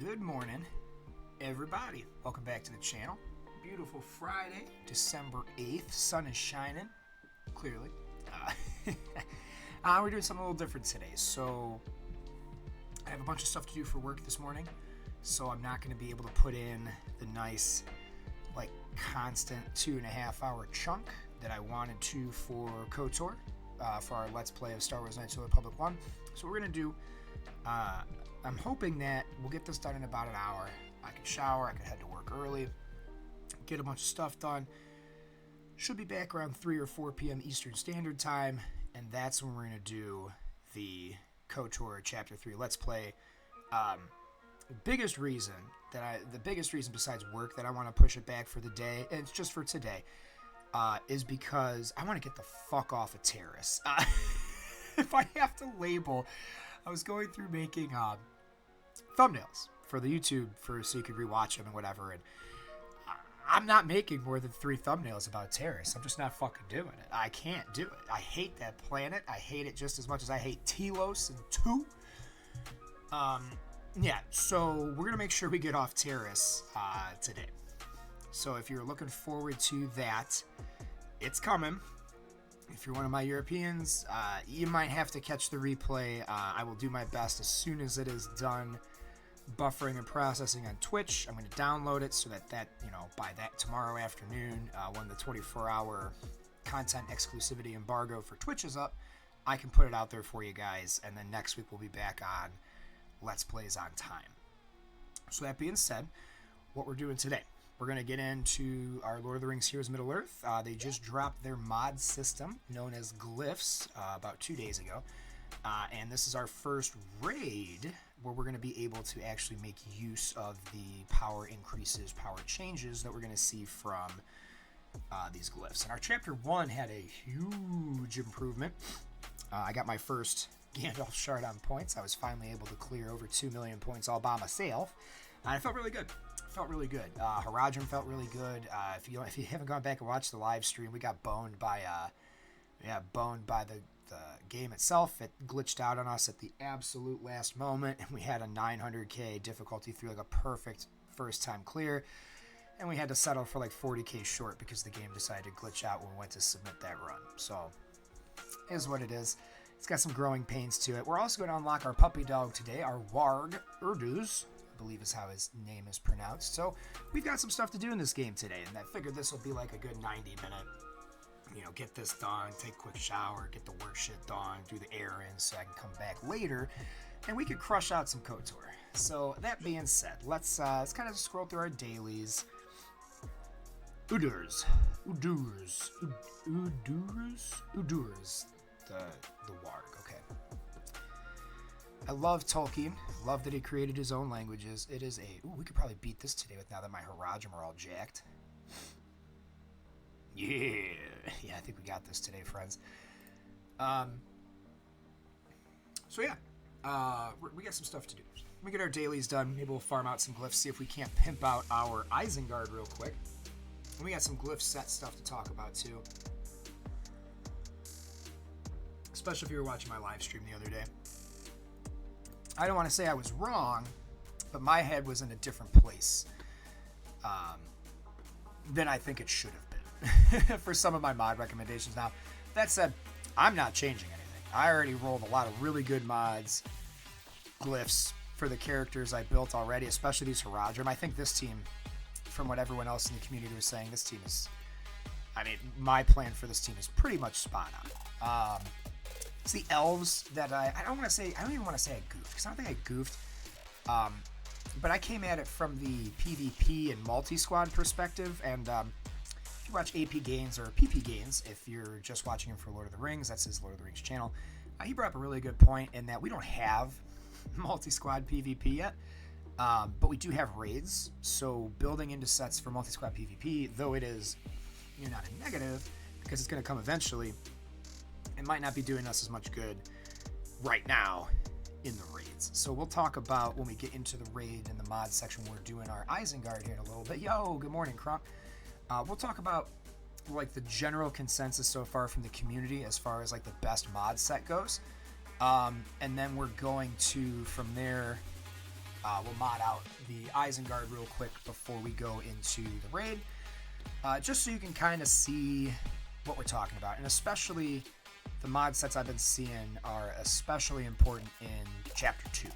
Good morning, everybody. Welcome back to the channel. Beautiful Friday, December 8th. Sun is shining, clearly. We're doing something a little different today. So, I have a bunch of stuff to do for work this morning. So, I'm not going to be able to put in the nice, constant 2.5 hour chunk that I wanted to for KOTOR, for our Let's Play of Star Wars Knights of the Republic 1. So, what we're going to do, I'm hoping that we'll get this done in about an hour. I can shower, I can head to work early, get a bunch of stuff done. Should be back around 3 or 4 p.m. Eastern Standard Time, and that's when we're going to do the KOTOR Chapter 3 Let's Play. The biggest reason besides work that I want to push it back for the day, and it's just for today, is because I want to get the fuck off of Terrace. If I have to label, I was going through making thumbnails for the YouTube so you could rewatch them and whatever, and I'm not making more than 3 thumbnails about Terrace. I'm just not fucking doing it. I can't do it. I hate that planet. I hate it just as much as I hate Telos and 2. Yeah, so we're gonna make sure we get off Terrace today. So if you're looking forward to that, it's coming. If you're one of my Europeans, you might have to catch the replay. I will do my best as soon as it is done buffering and processing on Twitch. I'm going to download it so that by that tomorrow afternoon, when the 24-hour content exclusivity embargo for Twitch is up, I can put it out there for you guys, and then next week we'll be back on Let's Plays on time. So that being said, what we're doing today, we're going to get into our Lord of the Rings Heroes of Middle-earth. They just dropped their mod system, known as Glyphs, about 2 days ago. And this is our first raid where we're going to be able to actually make use of the power increases, power changes that we're going to see from these glyphs. And our Chapter 1 had a huge improvement. I got my first Gandalf shard on points. I was finally able to clear over 2 million points all by myself. And I felt really good. Haradrim felt really good. If you haven't gone back and watched the live stream, we got boned by the game itself. It glitched out on us at the absolute last moment, and we had a 900k difficulty through a perfect first time clear, and we had to settle for 40k short because the game decided to glitch out when we went to submit that run. So it is what it is. It's got some growing pains to it. We're also going to unlock our puppy dog today, our Warg Urduz, I believe is how his name is pronounced. So we've got some stuff to do in this game today, and I figured this will be a good 90-minute, get this done, take a quick shower, get the work shit done, do the errands so I can come back later, and we could crush out some KOTOR. So that being said, let's kind of scroll through our dailies. Udurs, the Warg, okay. I love Tolkien. Love that he created his own languages. It is we could probably beat this today now that my Haradrim are all jacked. Yeah, I think we got this today, friends. So yeah, we got some stuff to do. Let me get our dailies done. Maybe we'll farm out some glyphs, see if we can't pimp out our Isengard real quick. And we got some glyph set stuff to talk about too. Especially if you were watching my live stream the other day. I don't want to say I was wrong, but my head was in a different place than I think it should have been for some of my mod recommendations. Now, that said, I'm not changing anything. I already rolled a lot of really good mods, glyphs, for the characters I built already, especially these Haradrim. I think this team, from what everyone else in the community was saying, this team is, my plan for this team is pretty much spot on. It's the elves that I don't even want to say I goofed, because I don't think I goofed. But I came at it from the PvP and multi-squad perspective, and if you watch AP Gains or PP Gains, if you're just watching him for Lord of the Rings, that's his Lord of the Rings channel, he brought up a really good point in that we don't have multi-squad PvP yet, but we do have raids, so building into sets for multi-squad PvP, though it is, not a negative, because it's going to come eventually, it might not be doing us as much good right now in the raids. So we'll talk about when we get into the raid in the mod section. We're doing our Isengard here in a little bit. Yo, good morning, Crump. We'll talk about the general consensus so far from the community as far as the best mod set goes. And then we're going to, from there, we'll mod out the Isengard real quick before we go into the raid, just so you can kind of see what we're talking about. And especially the mod sets I've been seeing are especially important in Chapter 2.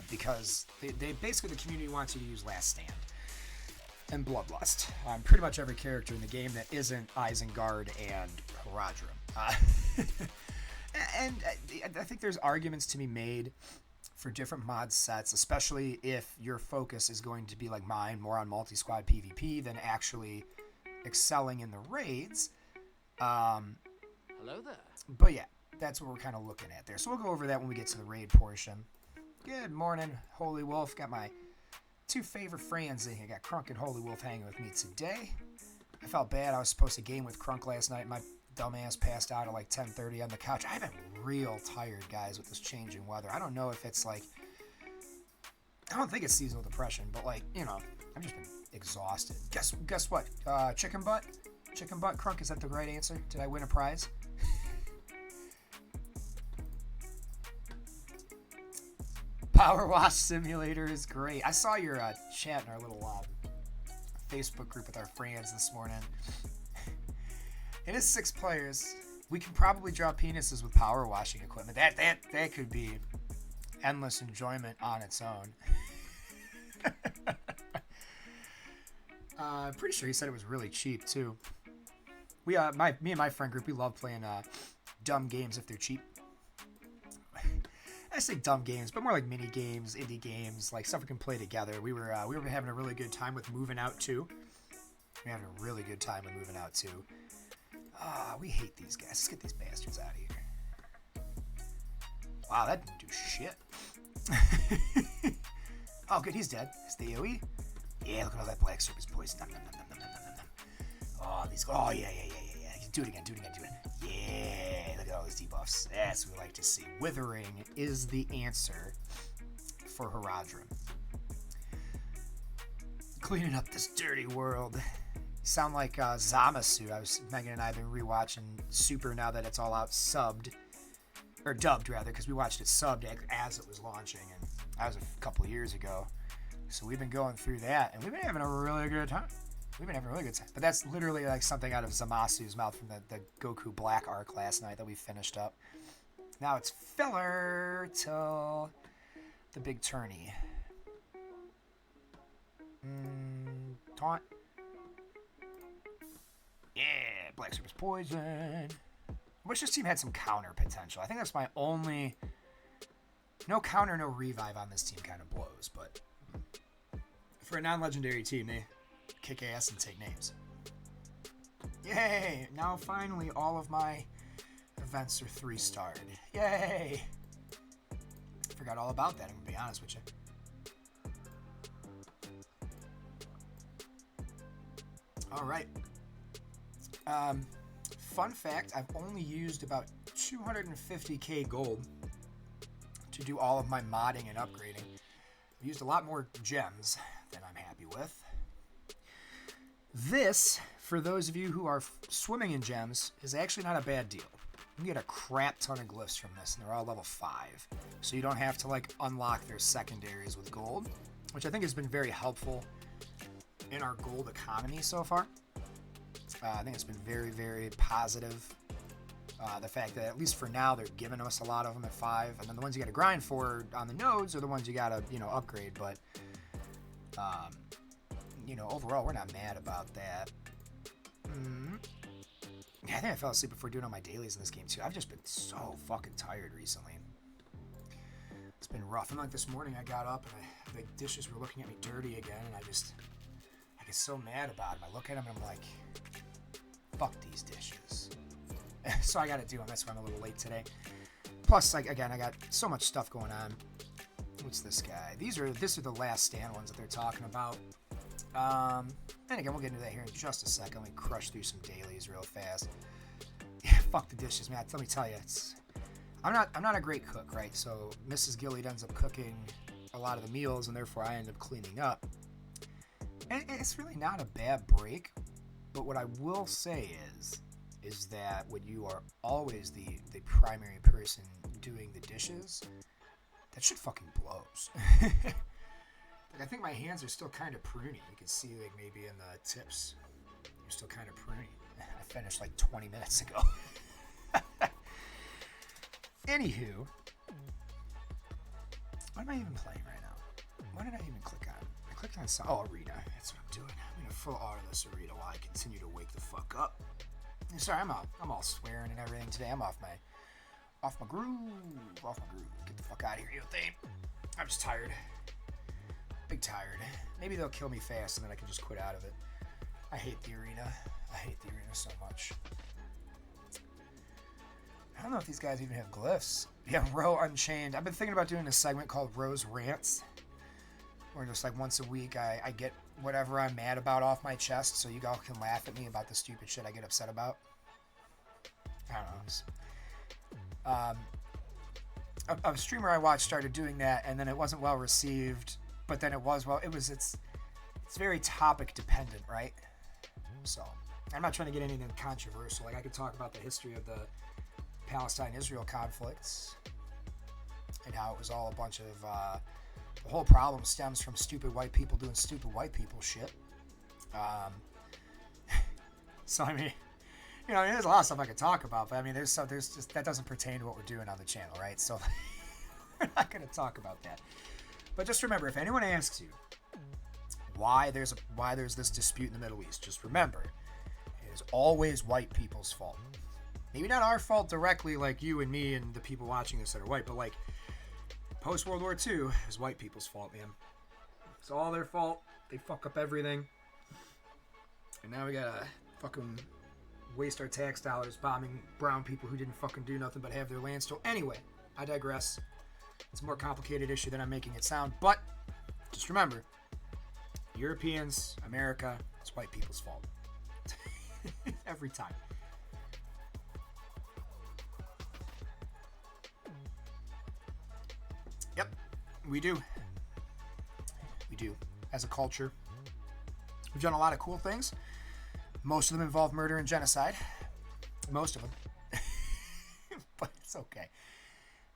Because they basically, the community wants you to use Last Stand and Bloodlust. Pretty much every character in the game that isn't Isengard and Haradrim. And I think there's arguments to be made for different mod sets, especially if your focus is going to be like mine, more on multi-squad PvP than actually excelling in the raids. Hello there. But yeah, that's what we're kind of looking at there. So we'll go over that when we get to the raid portion. Good morning, Holy Wolf. Got my two favorite friends in here. Got Crunk and Holy Wolf hanging with me today. I felt bad. I was supposed to game with Crunk last night. My dumbass passed out at like 10:30 on the couch. I've been real tired, guys, with this changing weather. I don't know if it's like... I don't think it's seasonal depression, but like, you know, I've just been exhausted. Guess what? Chicken butt? Chicken butt, Crunk, is that the right answer? Did I win a prize? Power Wash Simulator is great. I saw your chat in our little Facebook group with our friends this morning. It is 6 players. We can probably draw penises with power washing equipment. That could be endless enjoyment on its own. I'm pretty sure he said it was really cheap too. Me and my friend group, we love playing dumb games if they're cheap. I say dumb games, but more like mini games, indie games, like stuff we can play together. We were having a really good time with Moving Out 2. We're having a really good time with Moving Out 2. We hate these guys. Let's get these bastards out of here. Wow, that didn't do shit. Oh, good, he's dead. Is the AoE? Yeah, look at all that black surface poison. Nom, nom, nom, nom, nom, nom, nom. Oh, these. Oh, yeah. Do it again. Yeah, look at all these debuffs. That's what we like to see. Withering is the answer for Haradrim. Cleaning up this dirty world. Sound like Zamasu. Megan and I have been rewatching Super now that it's all out subbed. Or dubbed, rather, because we watched it subbed as it was launching, and that was a couple of years ago. So we've been going through that, and we've been having a really good time. But that's literally like something out of Zamasu's mouth from the Goku Black arc last night that we finished up. Now it's filler till the big tourney. Taunt. Yeah, Black Surface Poison. I wish this team had some counter potential. I think that's my only... No counter, no revive on this team kind of blows, but... For a non-legendary team, they kick ass and take names. Yay! Now finally all of my events are 3-starred. Yay! Forgot all about that, I'm going to be honest with you. Alright. Fun fact, I've only used about 250k gold to do all of my modding and upgrading. I've used a lot more gems than I'm happy with. This, for those of you who are swimming in gems, is actually not a bad deal. You can get a crap ton of glyphs from this, and they're all level 5. So you don't have to like unlock their secondaries with gold, which I think has been very helpful in our gold economy so far. I think it's been very, very positive. The fact that, at least for now, they're giving us a lot of them at 5. And then the ones you got to grind for on the nodes are the ones you got to, upgrade. But, overall, we're not mad about that. Yeah, I think I fell asleep before doing all my dailies in this game, too. I've just been so fucking tired recently. It's been rough. And like this morning, I got up and the dishes were looking at me dirty again. And I get so mad about them. I look at them and I'm like, fuck these dishes. So I got to do them. That's why I'm a little late today. Plus, I got so much stuff going on. What's this guy? This are the last stand ones that they're talking about. And again, we'll get into that here in just a second. Let me crush through some dailies real fast. Yeah, fuck the dishes, man. Let me tell you, I'm not a great cook, right? So Mrs. Gilead ends up cooking a lot of the meals, and therefore I end up cleaning up. And it's really not a bad break. But what I will say is that when you are always the primary person doing the dishes, That shit fucking blows. Like, I think my hands are still kind of pruny. You can see, like, maybe in the tips. They're still kind of pruny. I finished like 20 minutes ago. Anywho. What am I even playing right now? What did I even click on? I clicked on some... Oh, Arena. That's what I'm doing. I'm in a full auto this Arena while I continue to wake the fuck up. Sorry, I'm all swearing and everything today. I'm off my groove. Get the fuck out of here, you thing. I'm just tired. Big tired. Maybe they'll kill me fast and then I can just quit out of it. I hate the Arena. I hate the Arena so much. I don't know if these guys even have glyphs. Yeah, Row Unchained. I've been thinking about doing a segment called Row's Rants, where just like once a week I get whatever I'm mad about off my chest so you all can laugh at me about the stupid shit I get upset about. I don't know. A streamer I watched started doing that, and then it wasn't well received, but then it was well. It's very topic dependent, right? So I'm not trying to get anything controversial. Like, I could talk about the history of the Palestine-Israel conflicts and how it was all a bunch of the whole problem stems from stupid white people doing stupid white people shit. So I mean, you know, there's a lot of stuff I could talk about, but I mean, there's just that doesn't pertain to what we're doing on the channel, right? So we're not going to talk about that. But just remember, if anyone asks you why there's this dispute in the Middle East, just remember, it is always white people's fault. Maybe not our fault directly, like you and me and the people watching this that are white, but like post World War II is white people's fault, man. It's all their fault. They fuck up everything, and now we gotta fucking waste our tax dollars bombing brown people who didn't fucking do nothing but have their land stolen. Anyway, I digress. It's a more complicated issue than I'm making it sound, but just remember, Europeans, America, it's white people's fault. Every time. Yep, we do. We do. As a culture, we've done a lot of cool things. Most of them involve murder and genocide. Most of them. But it's okay.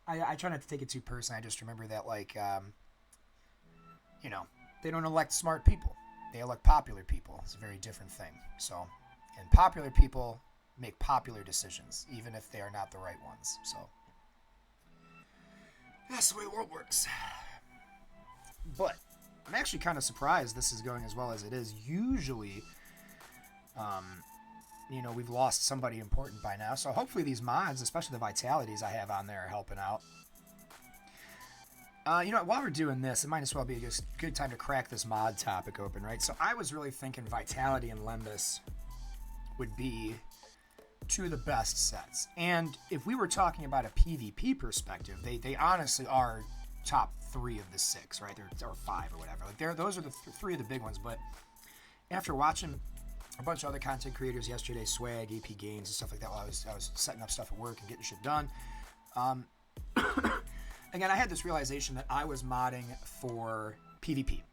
I try not to take it too personally. I just remember that, like, you know, they don't elect smart people. They elect popular people. It's a very different thing. So, and popular people make popular decisions, even if they are not the right ones. So, that's the way the world works. But I'm actually kind of surprised this is going as well as it is. Usually, you know, we've lost somebody important by now. So hopefully these mods, especially the vitalities I have on there, are helping out. You know what, while we're doing this, it might as well be a good time to crack this mod topic open, right? So I was really thinking Vitality and Lembas would be two of the best sets. And if we were talking about a PvP perspective, they honestly are top 3 of the 6, right? Or 5 or whatever. Like those are the 3 of the big ones. But after watching a bunch of other content creators yesterday, Swag, AP Games, and stuff like that, while I was setting up stuff at work and getting shit done, again, I had this realization that I was modding for PvP,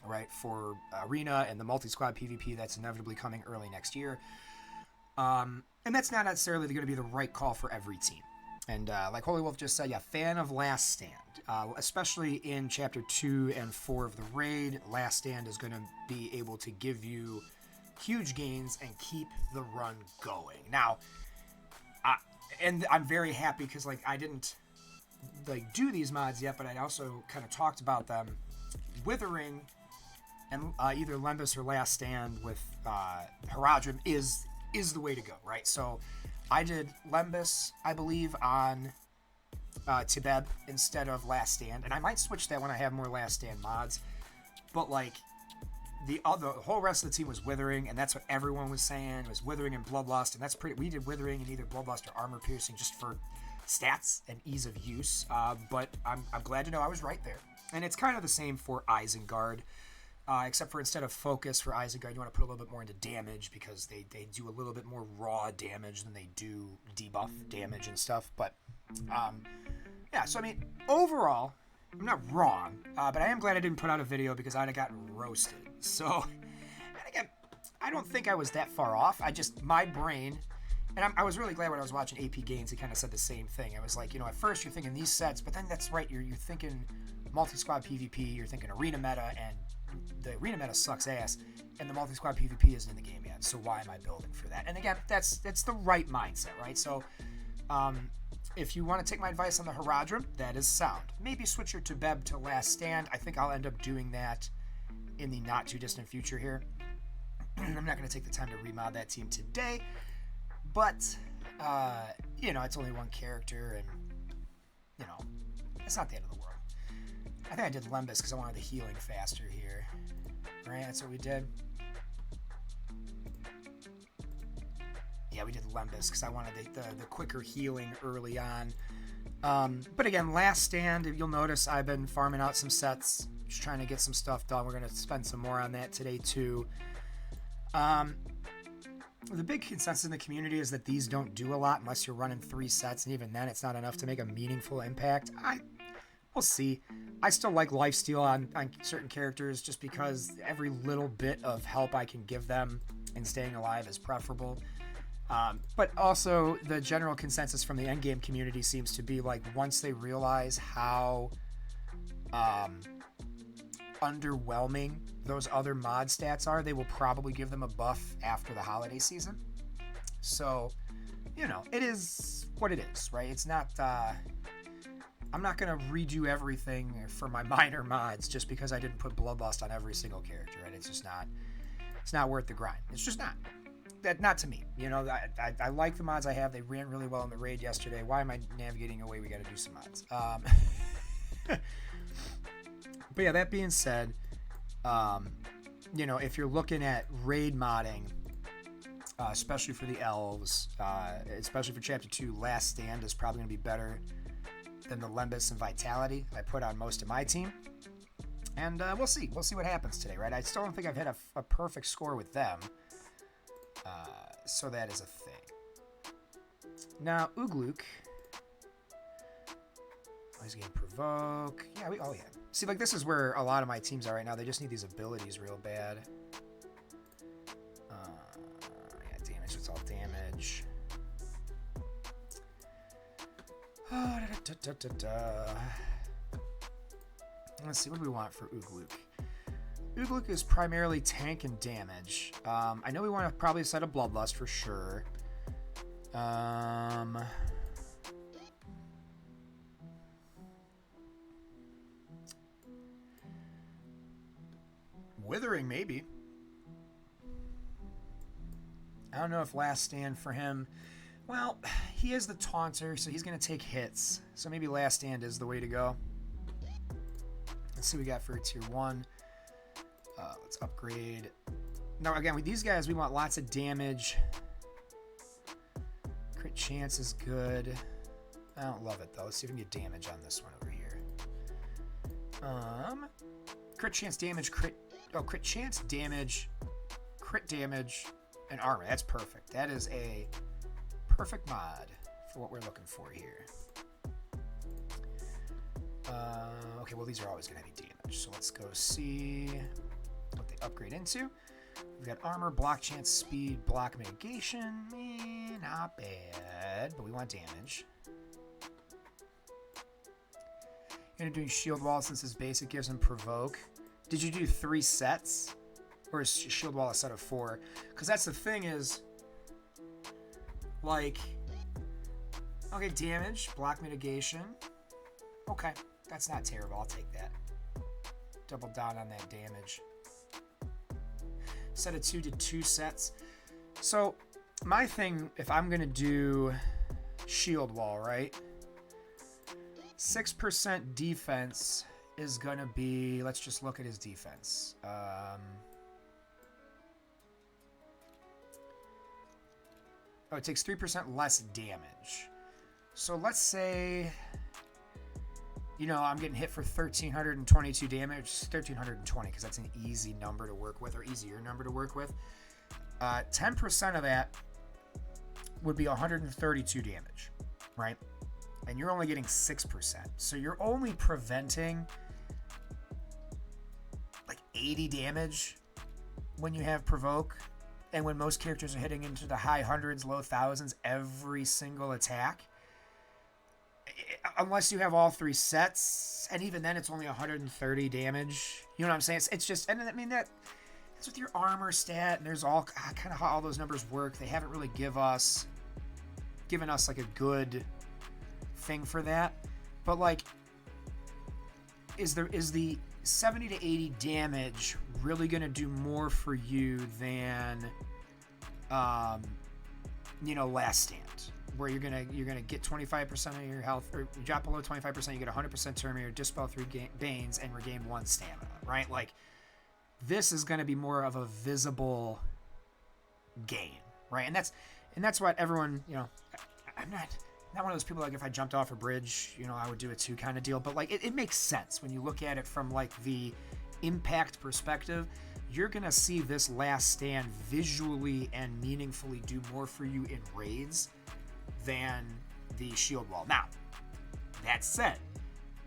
right? For Arena and the multi-squad PvP that's inevitably coming early next year. And that's not necessarily going to be the right call for every team. And like Holy Wolf just said, yeah, fan of Last Stand. Especially in Chapter 2 and 4 of the Raid, Last Stand is going to be able to give you huge gains and keep the run going. Now, and I'm very happy because, like, I didn't like do these mods yet, but I also kind of talked about them. Withering and either Lembas or Last Stand with Haradrim is the way to go, right? So I did Lembas, I believe, on Tibeb instead of Last Stand, and I might switch that when I have more Last Stand mods. But like the whole rest of the team was Withering, and that's what everyone was saying, was Withering and Bloodlust, and that's pretty. We did Withering and either Bloodlust or Armor Piercing just for stats and ease of use. But I'm glad to know I was right there, and it's kind of the same for Isengard. Except for instead of focus for Isengard, you want to put a little bit more into damage because they do a little bit more raw damage than they do debuff damage and stuff. But, yeah, so I mean, overall, I'm not wrong, but I am glad I didn't put out a video because I'd have gotten roasted. So, and again, I don't think I was that far off. My brain, And I was really glad when I was watching AP Gaines, he kind of said the same thing. It was like, at first you're thinking these sets, but then that's right, you're thinking multi-squad PvP, you're thinking arena meta, and the arena meta sucks ass, and the multi-squad PvP isn't in the game yet, so why am I building for that? And again, that's the right mindset, right? So, if you want to take my advice on the Haradrim, that is sound. Maybe switch your Tebeb to Last Stand. I think I'll end up doing that in the not-too-distant future here. I'm not going to take the time to remod that team today, but, it's only one character, and, it's not the end of the world. I think I did Lembas because I wanted the healing faster here. Right, that's what we did. Yeah, we did Lembas because I wanted the quicker healing early on. But again, Last Stand, you'll notice I've been farming out some sets, just trying to get some stuff done. We're going to spend some more on that today too. The big consensus in the community is that these don't do a lot unless you're running 3 sets, and even then it's not enough to make a meaningful impact. We'll see. I still like lifesteal on certain characters just because every little bit of help I can give them in staying alive is preferable. But also the general consensus from the endgame community seems to be like once they realize how underwhelming those other mod stats are, they will probably give them a buff after the holiday season. So, it is what it is, right? It's not... I'm not going to redo everything for my minor mods just because I didn't put Bloodlust on every single character, right? It's just not... It's not worth the grind. It's just not. Not to me. I like the mods I have. They ran really well in the raid yesterday. Why am I navigating away? We got to do some mods. But yeah, that being said, if you're looking at raid modding, especially for the elves, especially for Chapter 2, Last Stand is probably going to be better than the Lembas and Vitality I put on most of my team. And we'll see. We'll see what happens today, right? I still don't think I've hit a perfect score with them. So that is a thing. Now, Ugluk. He's getting Provoke. Yeah, oh yeah. See, like, this is where a lot of my teams are right now. They just need these abilities real bad. Yeah, damage. It's all damage. Oh, Let's see, what do we want for Ugluk? Ugluk is primarily tank and damage. I know we want to probably set a Bloodlust for sure. Withering, maybe. I don't know if Last Stand for him... Well, he is the taunter, so he's going to take hits. So maybe Last Stand is the way to go. Let's see what we got for Tier 1. Let's upgrade. Now, again, with these guys, we want lots of damage. Crit chance is good. I don't love it, though. Let's see if we can get damage on this one over here. Crit chance, damage, crit... Oh, crit chance, damage, crit damage, and armor. That's perfect. That is a perfect mod for what we're looking for here. Okay, well, these are always going to be damage. So let's go see what they upgrade into. We've got armor, block chance, speed, block mitigation. Not bad, but we want damage. You're doing shield wall since his basic gives him provoke. Did you do 3 sets? Or is shield wall a set of 4? Because that's the thing is, like, okay, damage, block mitigation. Okay, that's not terrible. I'll take that. Double down on that damage. Set of 2 to 2 sets. So my thing, if I'm going to do shield wall, right? 6% defense is going to be, let's just look at his defense. It takes 3% less damage. So let's say, I'm getting hit for 1,322 damage. 1,320, because that's an easy number to work with, or easier number to work with. 10% of that would be 132 damage, right? And you're only getting 6%. So you're only preventing like 80 damage when you have provoke. And when most characters are hitting into the high hundreds, low thousands every single attack, unless you have all 3 sets, and even then it's only 130 damage. You know what I'm saying? It's just, and I mean, that's with your armor stat, and there's all kind of how all those numbers work. They haven't really given us like a good thing for that. But like, is the 70 to 80 damage really going to do more for you than Last Stand, where you're gonna get 25% of your health, or you drop below 25%, you get 100% Terminator, dispel 3 Banes, and regain 1 stamina, right? Like, this is going to be more of a visible gain, right? And that's what everyone, I'm not one of those people, like, if I jumped off a bridge, I would do it too kind of deal. But like, it makes sense when you look at it from like the impact perspective. You're going to see this Last Stand visually and meaningfully do more for you in raids than the shield wall. Now, that said,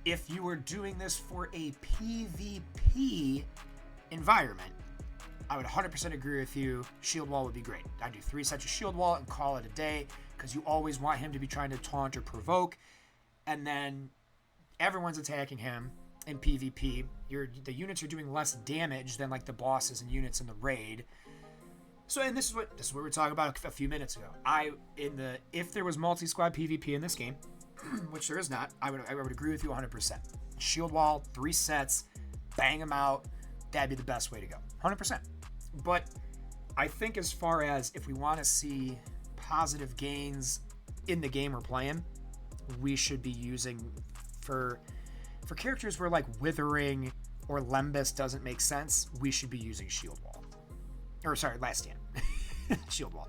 if you were doing this for a PvP environment, I would 100% agree with you. Shield wall would be great. I'd do 3 sets of shield wall and call it a day, because you always want him to be trying to taunt or provoke, and then everyone's attacking him in PvP. The units are doing less damage than like the bosses and units in the raid. So, and this is what we were talking about a few minutes ago. If there was multi-squad PvP in this game, which there is not, I would agree with you 100%. Shield wall, 3 sets, bang them out. That'd be the best way to go, 100%. But I think as far as if we want to see positive gains in the game we're playing, we should be using for characters where like Withering or Lembas doesn't make sense, we should be using Shield Wall. Or sorry, Last Stand. Shield Wall.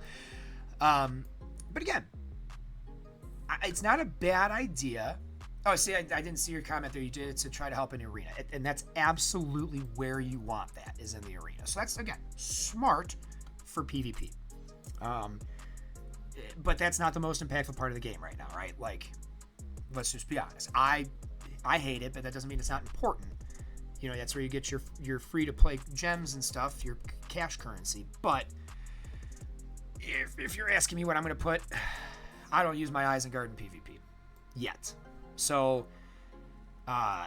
But again, it's not a bad idea. Oh, see, I didn't see your comment there. You did it to try to help in the arena. And that's absolutely where you want that, is in the arena. So that's, again, smart for PvP. But that's not the most impactful part of the game right now, right? Like, let's just be honest. I hate it, but that doesn't mean it's not important. That's where you get your free-to-play gems and stuff, your cash currency. But if you're asking me what I'm going to put, I don't use my Isengard in PvP yet. So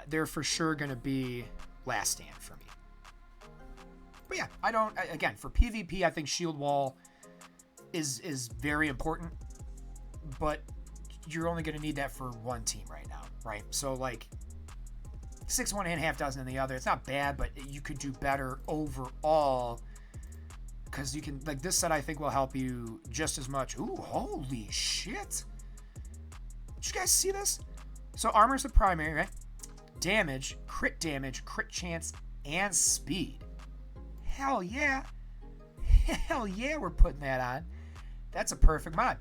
they're for sure going to be Last Stand for me. But yeah, again, for PvP, I think Shield Wall is very important, but you're only going to need that for one team right now, right? So like 6 one hand, half dozen in the other. It's not bad, but you could do better overall, because you can, like, this set I think will help you just as much. Ooh, holy shit. Did you guys see this? So armor's the primary, right? Damage, crit chance, and speed. Hell yeah. Hell yeah, we're putting that on. That's a perfect mod.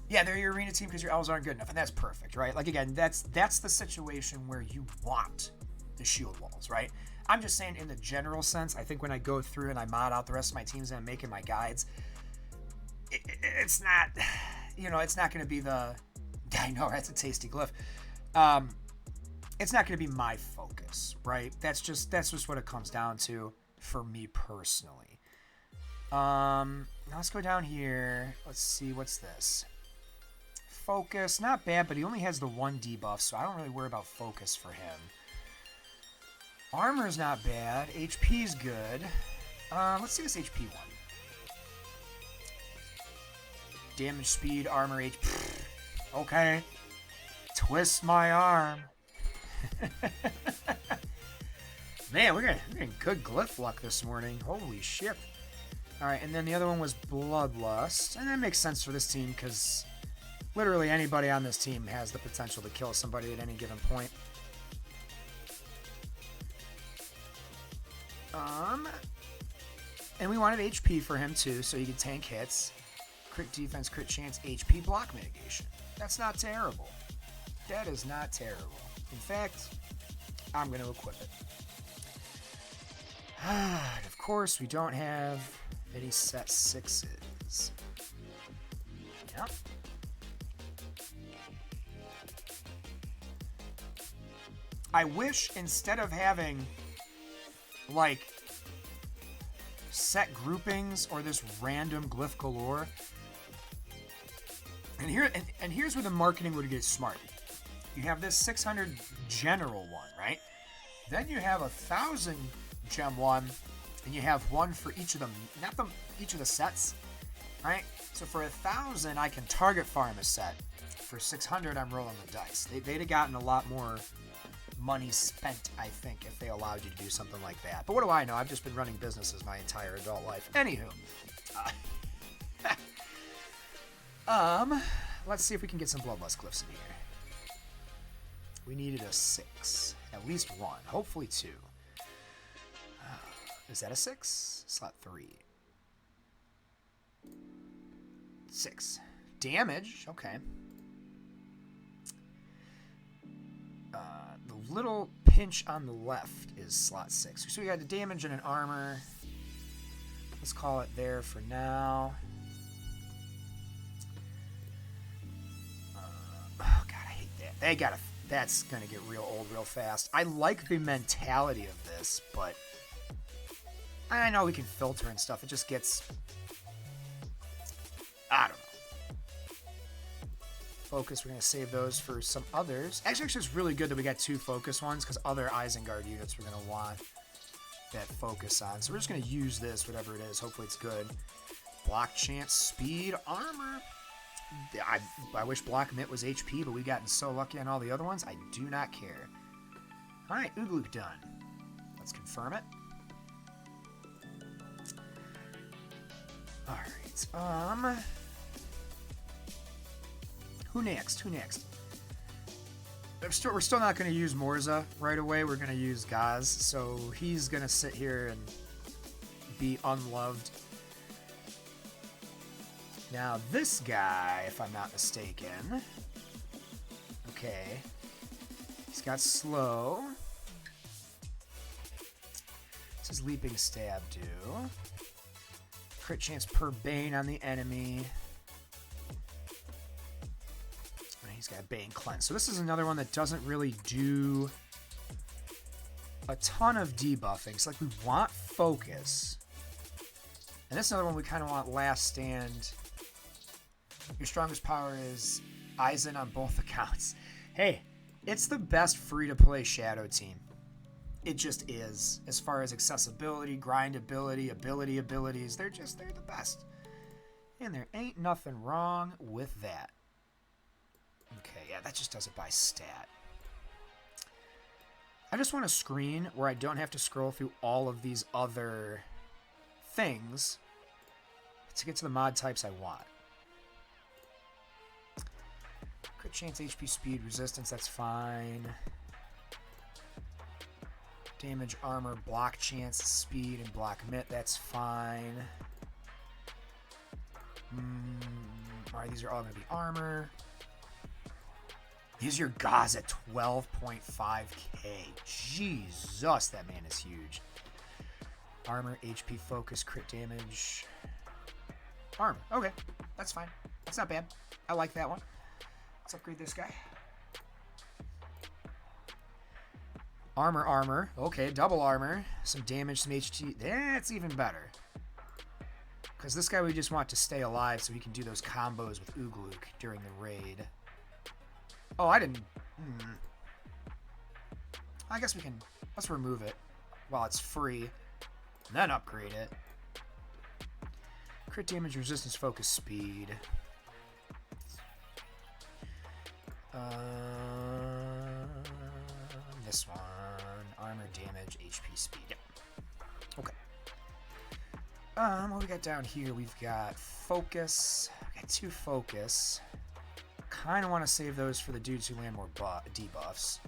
Yeah, they're your arena team because your elves aren't good enough, and that's perfect, right? Like, again, that's the situation where you want the shield walls, right? I'm just saying in the general sense, I think when I go through and I mod out the rest of my teams and I'm making my guides, it's not, it's not going to be I know, that's a tasty glyph. It's not going to be my focus, right? That's just what it comes down to for me personally. Now let's go down here. Let's see, what's this? Focus, not bad, but he only has the 1 debuff, so I don't really worry about focus for him. Armor's not bad. HP's good. Let's see this HP one. Damage, speed, armor, HP. Okay. Twist my arm. Man, we're getting good glyph luck this morning. Holy shit. Alright, and then the other one was Bloodlust. And that makes sense for this team, because literally anybody on this team has the potential to kill somebody at any given point. And we wanted HP for him too, so he could tank hits. Crit defense, crit chance, HP block mitigation. That's not terrible. That is not terrible. In fact, I'm going to equip it. Of course, we don't have any set 6s. Yep. I wish instead of having, like, set groupings or this random glyph galore. And here's where the marketing would get smart. You have this 600 general one, right? Then you have 1,000 gem one, and you have one for each of them, each of the sets, right? So for 1,000, I can target farm a set. For 600, I'm rolling the dice. They'd have gotten a lot more money spent, I think, if they allowed you to do something like that. But what do I know? I've just been running businesses my entire adult life. Anywho. Let's see if we can get some Bloodlust Glyphs in here. We needed a 6. At least one. Hopefully 2. Is that a 6? Slot 3. 6. Damage. Okay. The little pinch on the left is slot 6. So we got the damage and an armor. Let's call it there for now. Oh god, I hate that. That's gonna get real old real fast. I like the mentality of this, but I know we can filter and stuff. It just gets, I don't know. Focus, we're gonna save those for some others. Actually, it's really good that we got 2 focus ones because other Isengard units we're gonna want that focus on. So we're just gonna use this, whatever it is. Hopefully it's good. Block chance, speed, armor. I wish Block Mitt was HP, but we've gotten so lucky on all the other ones. I do not care. Alright, Ugluk done. Let's confirm it. Alright, who next? We're still not going to use Morza right away. We're going to use Gaz, so he's going to sit here and be unloved. Now, this guy, if I'm not mistaken... Okay. He's got slow. What's his leaping stab do? Crit chance per bane on the enemy. He's got Bane Cleanse. So this is another one that doesn't really do a ton of debuffing. So like we want focus. And this is another one we kind of want last stand. Your strongest power is Eisen on both accounts. Hey, it's the best free-to-play Shadow team. It just is. As far as accessibility, grindability, abilities, they're the best. And there ain't nothing wrong with that. Okay, yeah, that just does it by stat. I just want a screen where I don't have to scroll through all of these other things to get to the mod types I want. Crit chance, HP, speed, resistance, that's fine. Damage, armor, block chance, speed, and block mitt, that's fine. Alright, these are all going to be armor. Here's your Gaz at 12.5k. Jesus, that man is huge. Armor, HP, focus, crit damage. Armor. Okay, that's fine. That's not bad. I like that one. Let's upgrade this guy. Armor. Okay, double armor. Some damage, some HT. That's even better. Because this guy we just want to stay alive so he can do those combos with Ugluk during the raid. Oh, I didn't... I guess we can... Let's remove it while it's free. And then upgrade it. Crit damage, resistance, focus, speed. This one. Armor, damage, HP, speed. Yep. Okay. What we got down here? We've got focus. We got 2 focus. Kind of want to save those for the dudes who land more debuffs.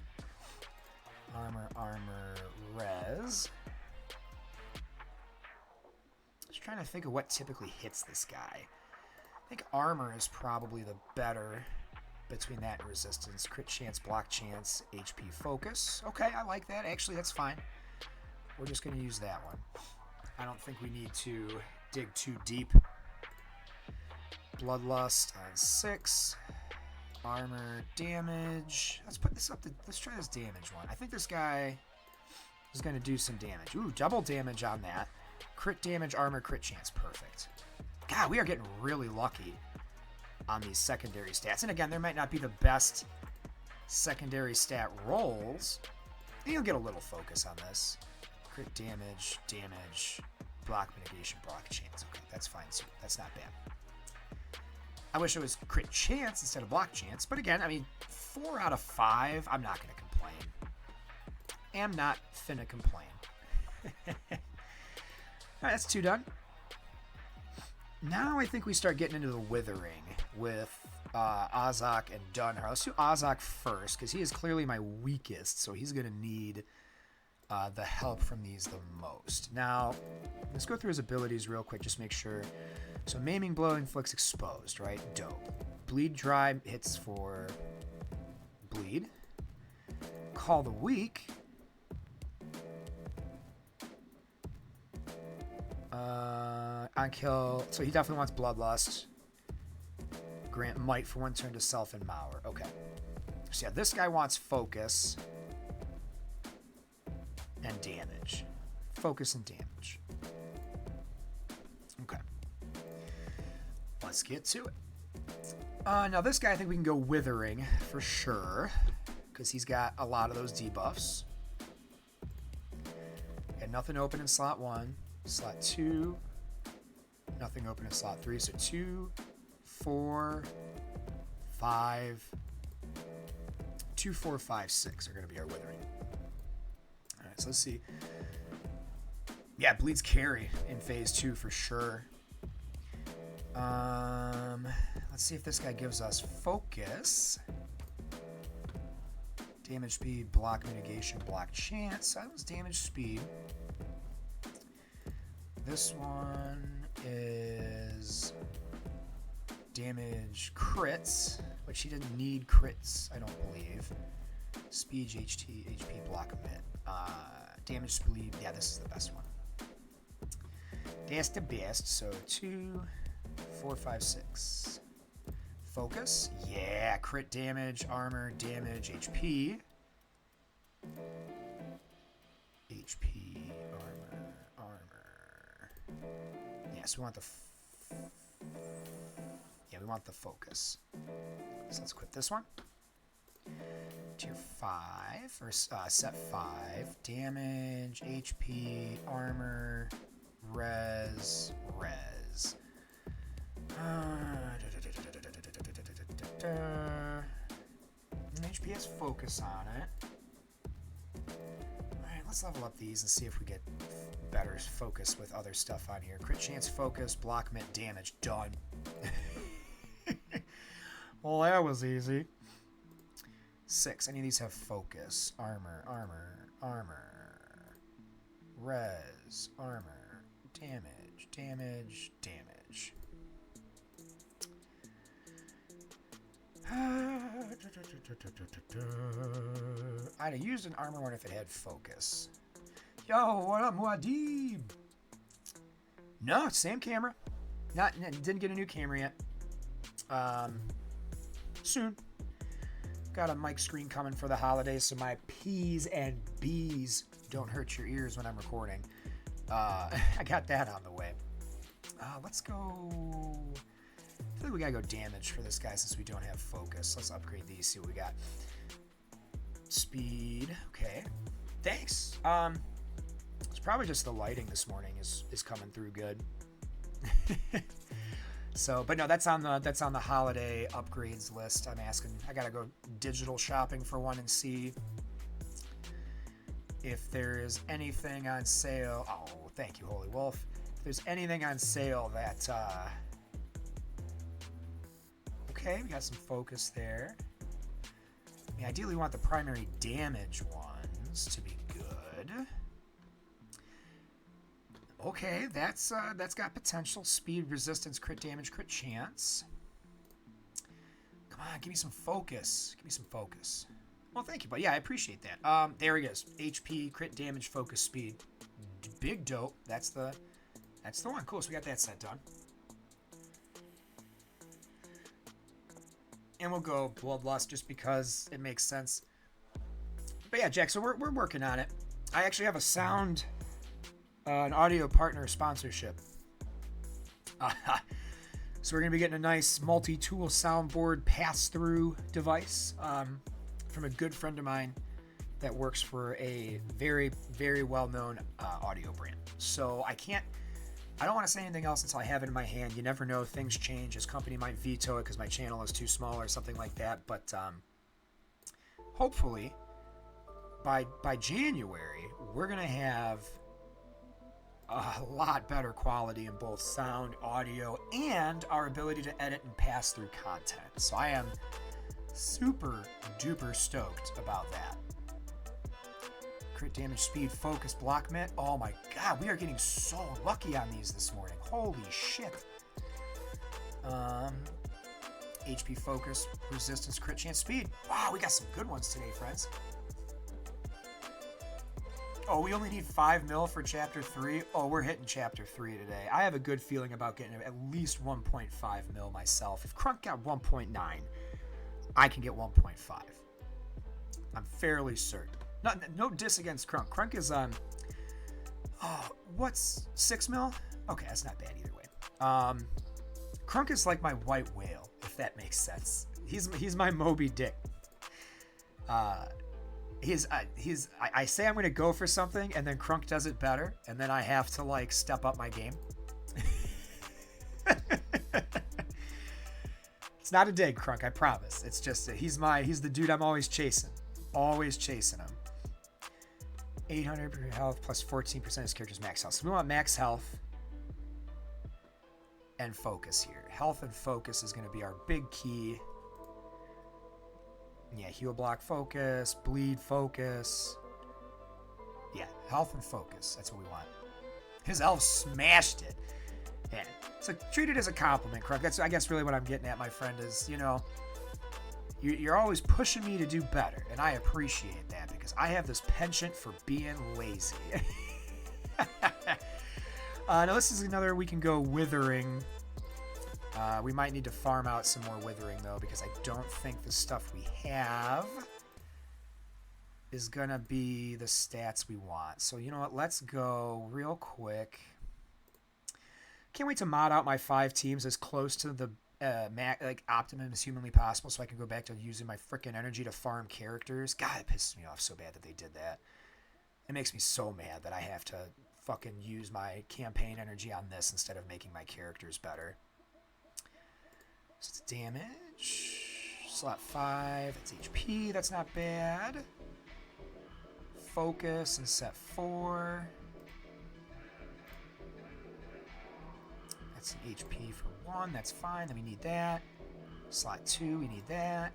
Armor, res. Just trying to think of what typically hits this guy. I think armor is probably the better between that and resistance. Crit chance, block chance, HP, focus. Okay, I like that. Actually, that's fine. We're just going to use that one. I don't think we need to dig too deep. Bloodlust on 6. Armor, damage. Let's put this up to... Let's try this damage one. I think this guy is going to do some damage. Ooh, double damage on that. Crit damage, armor, crit chance. Perfect. God, we are getting really lucky on these secondary stats. And again, there might not be the best secondary stat rolls. You'll get a little focus on this. Crit damage, block mitigation, block chance. Okay, that's fine too. That's not bad. I wish it was crit chance instead of block chance. But again, I mean, 4 out of 5, I'm not going to complain. Am not finna complain. Alright, that's 2 done. Now I think we start getting into the withering with Azak and Dunhar. Let's do Azak first, because he is clearly my weakest, so he's going to need the help from these the most. Now, let's go through his abilities real quick, just make sure. So Maiming Blow inflicts exposed, right? Dope. Bleed Dry hits for bleed. Call the Weak. On kill, so he definitely wants Bloodlust. Grant Might for 1 turn to Self and Mauer. Okay. So yeah, this guy wants Focus and damage. Focus and damage. Okay. Let's get to it. Now this guy, I think we can go Withering for sure, because he's got a lot of those debuffs. Got nothing open in slot 1. Slot 2. Nothing open in slot 3. So 2, 4, 5. 2, 4, 5, 6 are going to be our Withering. Alright, so let's see. Yeah, bleeds carry in phase 2 for sure. Let's see if this guy gives us focus. Damage speed, block mitigation, block chance. So that was damage speed. This one is damage crits, which he didn't need crits, I don't believe. Speed, HP, block emit. Damage speed, yeah, this is the best one. That's the best, so 2, 4, 5, 6. Focus, yeah, crit damage, armor, damage, HP. HP, armor. Yes, we want the we want the focus. So let's quit this one. Tier 5 or set 5. Damage, HP, armor, res. HP has focus on it. Alright, let's level up these and see if we get better focus with other stuff on here. Crit chance, focus, block, mit, damage. Done. Well, that was easy. 6. Any of these have focus. Armor. Res. Armor. Damage. I'd have used an armor one if it had focus. Yo, what up, Muad'Dib? No, same camera. Didn't get a new camera yet. Soon. Got a mic screen coming for the holidays, so my P's and B's don't hurt your ears when I'm recording. I got that on the way. Let's go. I feel like we gotta go damage for this guy since we don't have focus. Let's upgrade these, see what we got. Speed. Okay. Thanks. It's probably just the lighting this morning is coming through good. So, but no, that's on the holiday upgrades list. I'm asking. I gotta go digital shopping for one and see if there is anything on sale. Oh, thank you, Holy Wolf. If there's anything on sale that. Okay, we got some focus there. I mean, ideally, we want the primary damage ones to be good. Okay, that's got potential. Speed, resistance, crit damage, crit chance. Come on, give me some focus. Well, thank you, but yeah, I appreciate that. There he goes. HP, crit damage, focus, speed. Big dope. That's the one. Cool. So we got that set done. And we'll go Bloodlust just because it makes sense. But yeah, Jack. So we're working on it. I actually have a sound an audio partner sponsorship. So we're going to be getting a nice multi-tool soundboard pass-through device from a good friend of mine that works for a very, very well-known audio brand. So I don't want to say anything else until I have it in my hand. You never know. Things change. His company might veto it because my channel is too small or something like that. But hopefully by January, we're going to have a lot better quality in both sound, audio, and our ability to edit and pass through content. So I am super duper stoked about that. Crit damage, speed, focus, block mitt. Oh my god, we are getting so lucky on these this morning. Holy shit. HP, focus, resistance, crit chance, speed. Wow, we got some good ones today, friends. Oh, we only need 5 mil for Chapter 3. Oh, we're hitting Chapter 3 today. I have a good feeling about getting at least 1.5 mil myself. If Crunk got 1.9, I can get 1.5. I'm fairly certain. No diss against Crunk. Crunk is, what's 6 mil? Okay, that's not bad either way. Crunk is like my white whale, if that makes sense. He's my Moby Dick. I say I'm going to go for something, and then Crunk does it better, and then I have to, like, step up my game. It's not a dig, Crunk, I promise. It's just, he's the dude I'm always chasing. Always chasing him. 800 per health plus 14% of his character's max health. So we want max health and focus here. Health and focus is going to be our big key. Yeah, heal, block, focus, bleed, focus. Yeah, health and focus. That's what we want. His elf smashed it. Yeah, so treat it as a compliment, Krug. That's, I guess, really what I'm getting at, my friend, is, you know, you're always pushing me to do better, and I appreciate that because I have this penchant for being lazy. Now, this is another we can go withering. We might need to farm out some more withering, though, because I don't think the stuff we have is going to be the stats we want. So, you know what? Let's go real quick. Can't wait to mod out my 5 teams as close to the optimum as humanly possible so I can go back to using my freaking energy to farm characters. God, it pisses me off so bad that they did that. It makes me so mad that I have to fucking use my campaign energy on this instead of making my characters better. So it's damage. Slot 5. That's HP. That's not bad. Focus and set 4. That's an HP for 1. That's fine. Then we need that. Slot 2. We need that.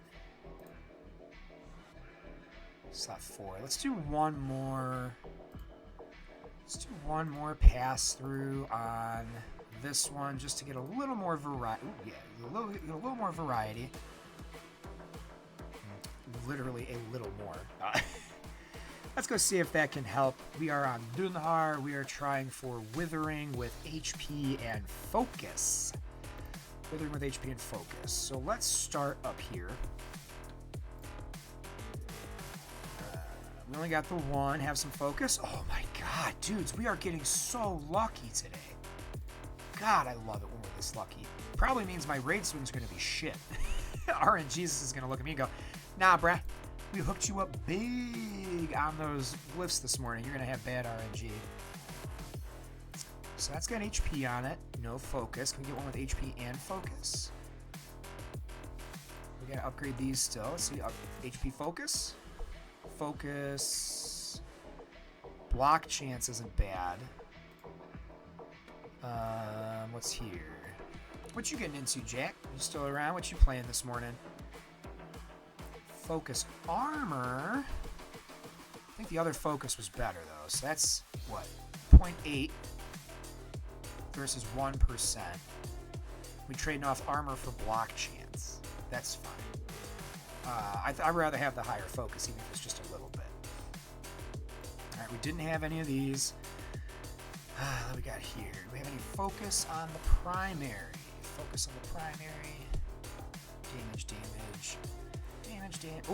Slot 4. Let's do one more. Let's do one more pass through on this one just to get a little more variety. Yeah, a little more variety. Literally a little more. Let's go see if that can help. We are on Dunhar. We are trying for Withering with HP and Focus. Withering with HP and Focus. So let's start up here. We only got the 1. Have some focus. Oh my god, dudes. We are getting so lucky today. God, I love it when we're this lucky. Probably means my raid swing's going to be shit. RNGesus is going to look at me and go, nah, bruh. We hooked you up big on those glyphs this morning. You're going to have bad RNG. So that's got HP on it. No focus. Can we get one with HP and focus? We got to upgrade these still. Let's see. HP focus. Focus. Block chance isn't bad. What's here? What you getting into, Jack? You still around? What you playing this morning? Focus armor. I think the other focus was better, though. So that's, what, 0.8 versus 1%. We trading off armor for block chance. That's fine. I'd rather have the higher focus, even if it's just a little bit. All right, we didn't have any of these. What we got here? Do we have any focus on the primary? Focus on the primary. Damage, damage. Damage, damage.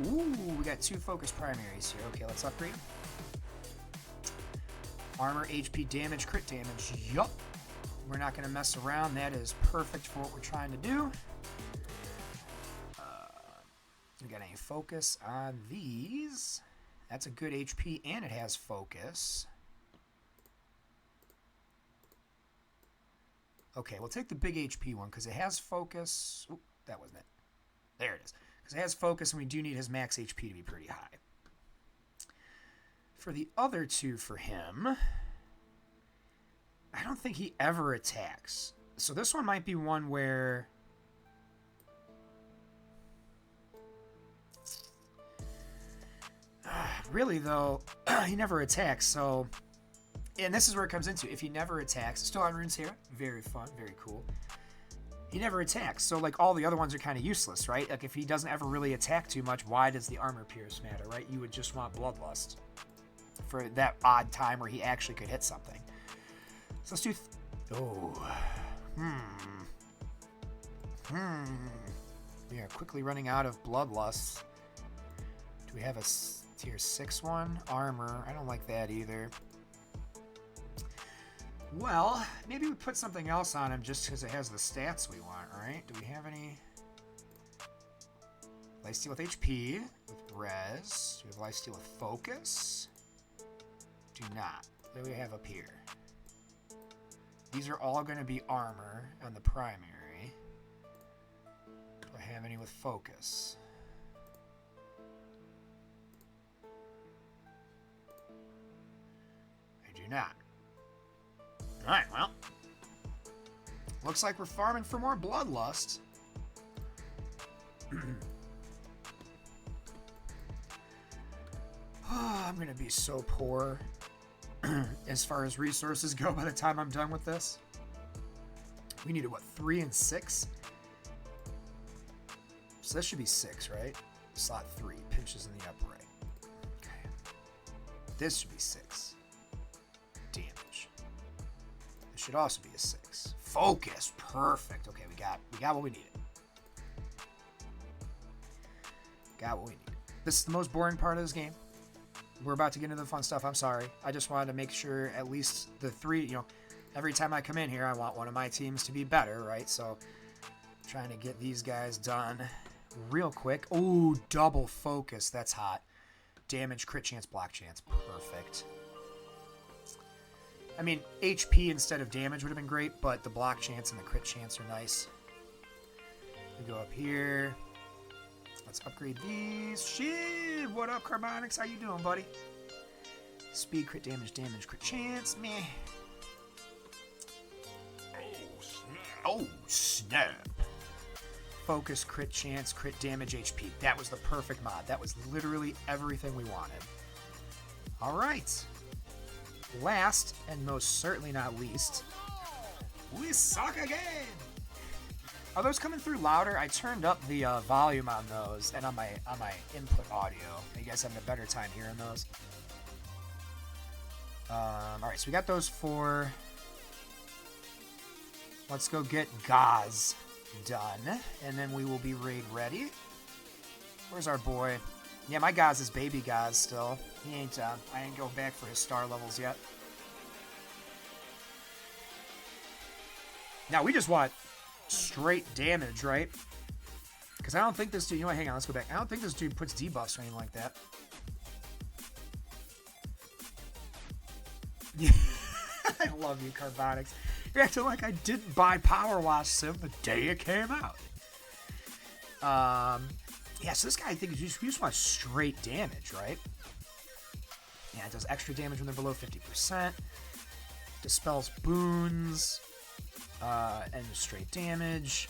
Ooh, we got 2 focus primaries here. Okay, let's upgrade. Armor, HP, damage, crit damage. Yup. We're not going to mess around. That is perfect for what we're trying to do. We got any focus on these? That's a good HP, and it has focus. Okay, we'll take the big HP one because it has focus. Oop, that wasn't it. There it is. Because it has focus, and we do need his max HP to be pretty high. For the other two for him, I don't think he ever attacks. So this one might be one where... really, though, he never attacks, so... And this is where it comes into. If he never attacks... Still on runes here. Very fun. Very cool. He never attacks, so, like, all the other ones are kind of useless, right? Like, if he doesn't ever really attack too much, why does the armor pierce matter, right? You would just want Bloodlust for that odd time where he actually could hit something. So let's do... We are quickly running out of Bloodlust. Do we have a tier 6 one? Armor. I don't like that either. Well, maybe we put something else on him just because it has the stats we want, right? Do we have any... Lifesteal with HP, with res. Do we have lifesteal with focus? Do not. What do we have up here? These are all going to be armor on the primary. Do I have any with focus? I do not. Alright, well. Looks like we're farming for more Bloodlust. I'm going to be so poor as far as resources go by the time I'm done with this. We needed, what, 3 and 6? So this should be 6, right? Slot 3, pinches in the upright. Okay. This should be 6. Damage. This should also be a 6. Focus, perfect. Okay, we got what we needed. Got what we needed. This is the most boring part of this game. We're about to get into the fun stuff. I'm sorry. I just wanted to make sure at least the 3, every time I come in here, I want one of my teams to be better, right? So, trying to get these guys done real quick. Ooh, double focus. That's hot. Damage, crit chance, block chance. Perfect. I mean, HP instead of damage would have been great, but the block chance and the crit chance are nice. We go up here. Let's upgrade these. Shit! What up, Carbonics? How you doing, buddy? Speed, crit damage, crit chance. Meh. Oh, snap. Focus, crit chance, crit damage, HP. That was the perfect mod. That was literally everything we wanted. All right. Last, and most certainly not least, we suck again! Are those coming through louder? I turned up the volume on those and on my input audio. Are you guys having a better time hearing those? Alright, so we got those 4. Let's go get Gaz done, and then we will be raid ready. Where's our boy? Yeah, my Gaz is baby Gaz still. He ain't, I ain't go back for his star levels yet. Now, we just want straight damage, right? Because I don't think this dude... You know what? Hang on, let's go back. I don't think this dude puts debuffs or anything like that. I love you, Carbonics. You're acting like I didn't buy Power Wash Sim the day it came out. Yeah, so this guy, I think, we just want straight damage, right? Yeah, it does extra damage when they're below 50%. Dispels boons. And straight damage.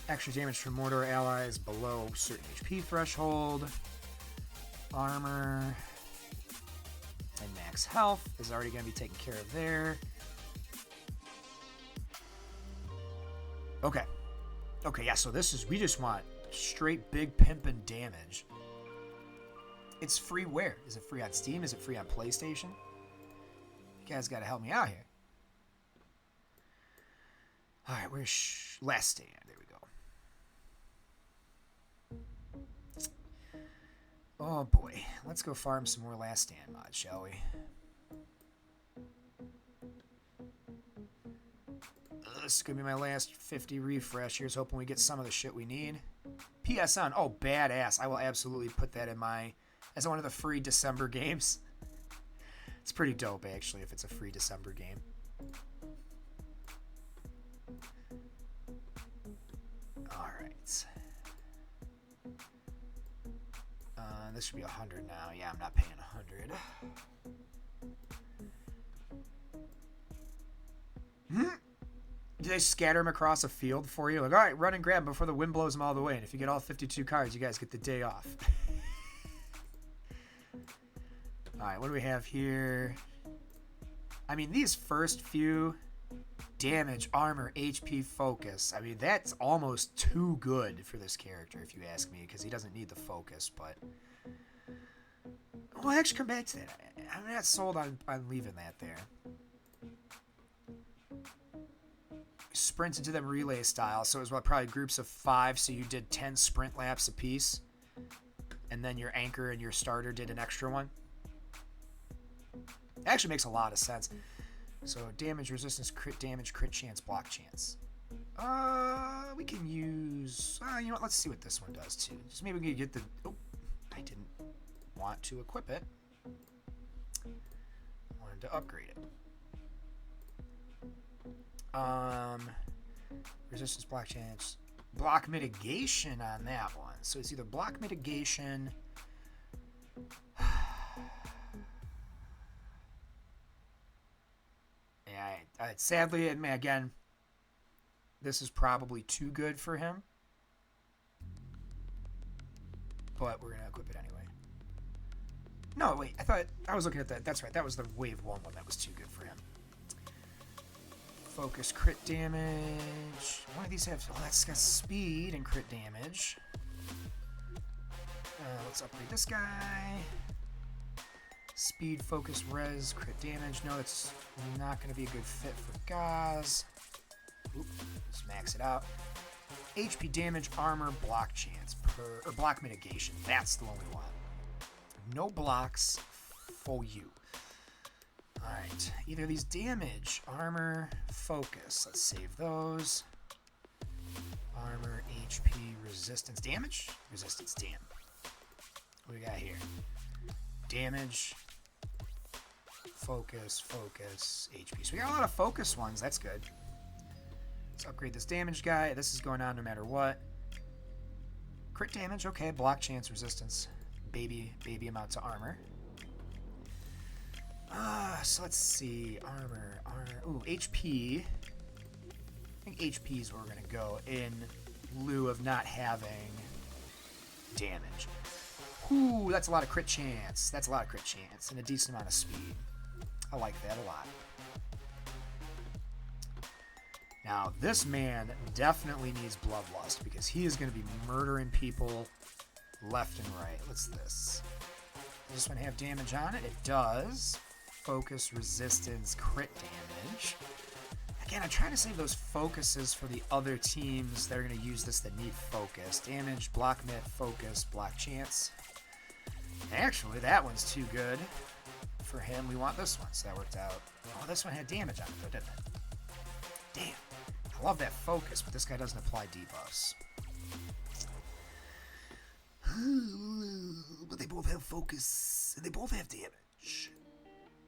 Extra damage from Mordor allies below certain HP threshold. Armor. And max health is already going to be taken care of there. Okay. Okay, yeah, so this is... We just want straight big pimpin' damage. It's free where? Is it free on Steam? Is it free on PlayStation? You guys got to help me out here. Alright, where's Last Stand? There we go. Oh boy, let's go farm some more Last Stand mods, shall we? This is gonna be my last 50 refresh. Here's hoping we get some of the shit we need. PSN, oh badass! I will absolutely put that in my as one of the free December games. It's pretty dope actually if it's a free December game. All right. This should be 100 now. Yeah, I'm not paying 100. Do they scatter them across a field for you? Like, all right, run and grab them before the wind blows them all the way. And if you get all 52 cards, you guys get the day off. All right, what do we have here? I mean, these first few damage, armor, HP, focus. I mean, that's almost too good for this character, if you ask me, because he doesn't need the focus, but... Well, actually, come back to that. I'm not sold on leaving that there. Sprint into them relay style, so it was probably groups of 5, so you did 10 sprint laps apiece, and then your anchor and your starter did an extra one. It actually makes a lot of sense. So damage, resistance, crit damage, crit chance, block chance. We can use... you know what? Let's see what this one does, too. Just maybe we can get the... Oh, I didn't want to equip it. I wanted to upgrade it. Resistance, block chance, block mitigation on that one. So it's either block mitigation. Yeah, sadly, again, this is probably too good for him. But we're going to equip it anyway. No, wait, I was looking at that. That's right, that was the wave 1 one that was too good for him. Focus, crit damage. One of these have... Oh, that's got speed and crit damage. Let's upgrade this guy. Speed, focus, res, crit damage. No, it's not going to be a good fit for Gaz. Oop, let's max it out. HP damage, armor, block chance, or block mitigation. That's the one we want. No blocks for you. Alright, either these damage, armor, focus. Let's save those. Armor, HP, resistance, damage? Resistance, damn. What do we got here? Damage, focus, HP. So we got a lot of focus ones, that's good. Let's upgrade this damage guy. This is going on no matter what. Crit damage, okay. Block chance, resistance. Baby amount to armor. So let's see. Armor. Ooh, HP. I think HP is where we're going to go in lieu of not having damage. Ooh, that's a lot of crit chance. That's a lot of crit chance and a decent amount of speed. I like that a lot. Now, this man definitely needs Bloodlust because he is going to be murdering people left and right. What's this? Does this one have damage on it? It does. Focus, resistance, crit damage. Again, I'm trying to save those focuses for the other teams that are going to use this that need focus. Damage, block mit, focus, block chance. Actually, that one's too good for him. We want this one, so that worked out. Oh, this one had damage on it, though, didn't it? Damn. I love that focus, but this guy doesn't apply debuffs. But they both have focus, and they both have damage.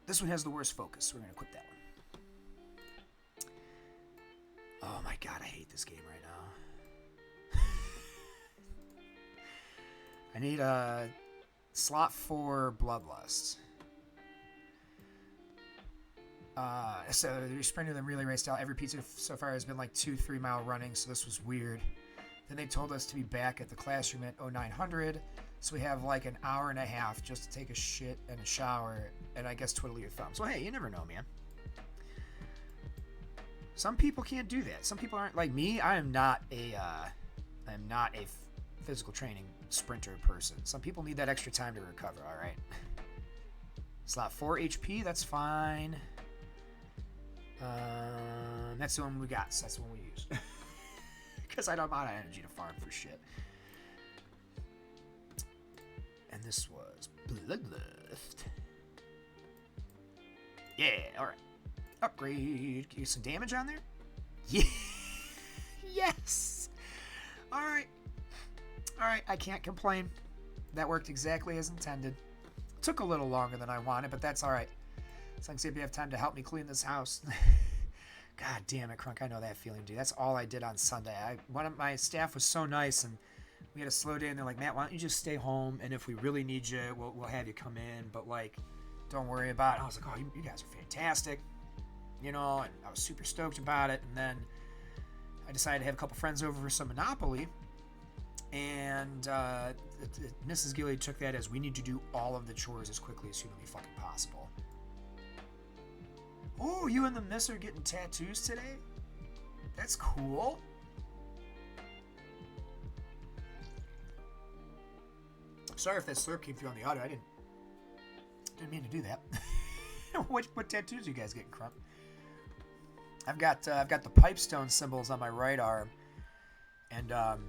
This one has the worst focus, so we're going to equip that one. Oh my god, I hate this game right now. I need a slot 4 Bloodlust. So you're sprinting them relay race style. Every pizza so far has been like 2-3 mile running, so this was weird. Then they told us to be back at the classroom at 0900, so we have like an hour and a half just to take a shit and a shower, and I guess twiddle your thumbs. Well, hey, you never know, man. Some people can't do that. Some people aren't like me. I am not a physical training sprinter person. Some people need that extra time to recover. All right. Slot 4 HP. That's fine. That's the one we got. So that's the one we use. Because I don't have a lot of energy to farm for shit. And this was Bloodlust. Yeah, alright. Upgrade. Get some damage on there? Yeah. Yes. Alright. Alright, I can't complain. That worked exactly as intended. Took a little longer than I wanted, but that's alright. As long as you have time to help me clean this house. God damn it, Crunk. I know that feeling, dude. That's all I did on Sunday. One of my staff was so nice, and we had a slow day, and they're like, Matt, why don't you just stay home, and if we really need you, we'll have you come in, but, like, don't worry about it. I was like, oh, you guys are fantastic, you know, and I was super stoked about it, and then I decided to have a couple friends over for some Monopoly, and Mrs. Gilly took that as we need to do all of the chores as quickly as humanly fucking possible. Oh, you and the miss are getting tattoos today? That's cool. Sorry if that slurp came through on the audio. I didn't mean to do that. What tattoos are you guys getting, Crump? I've got the pipestone symbols on my right arm, and I'm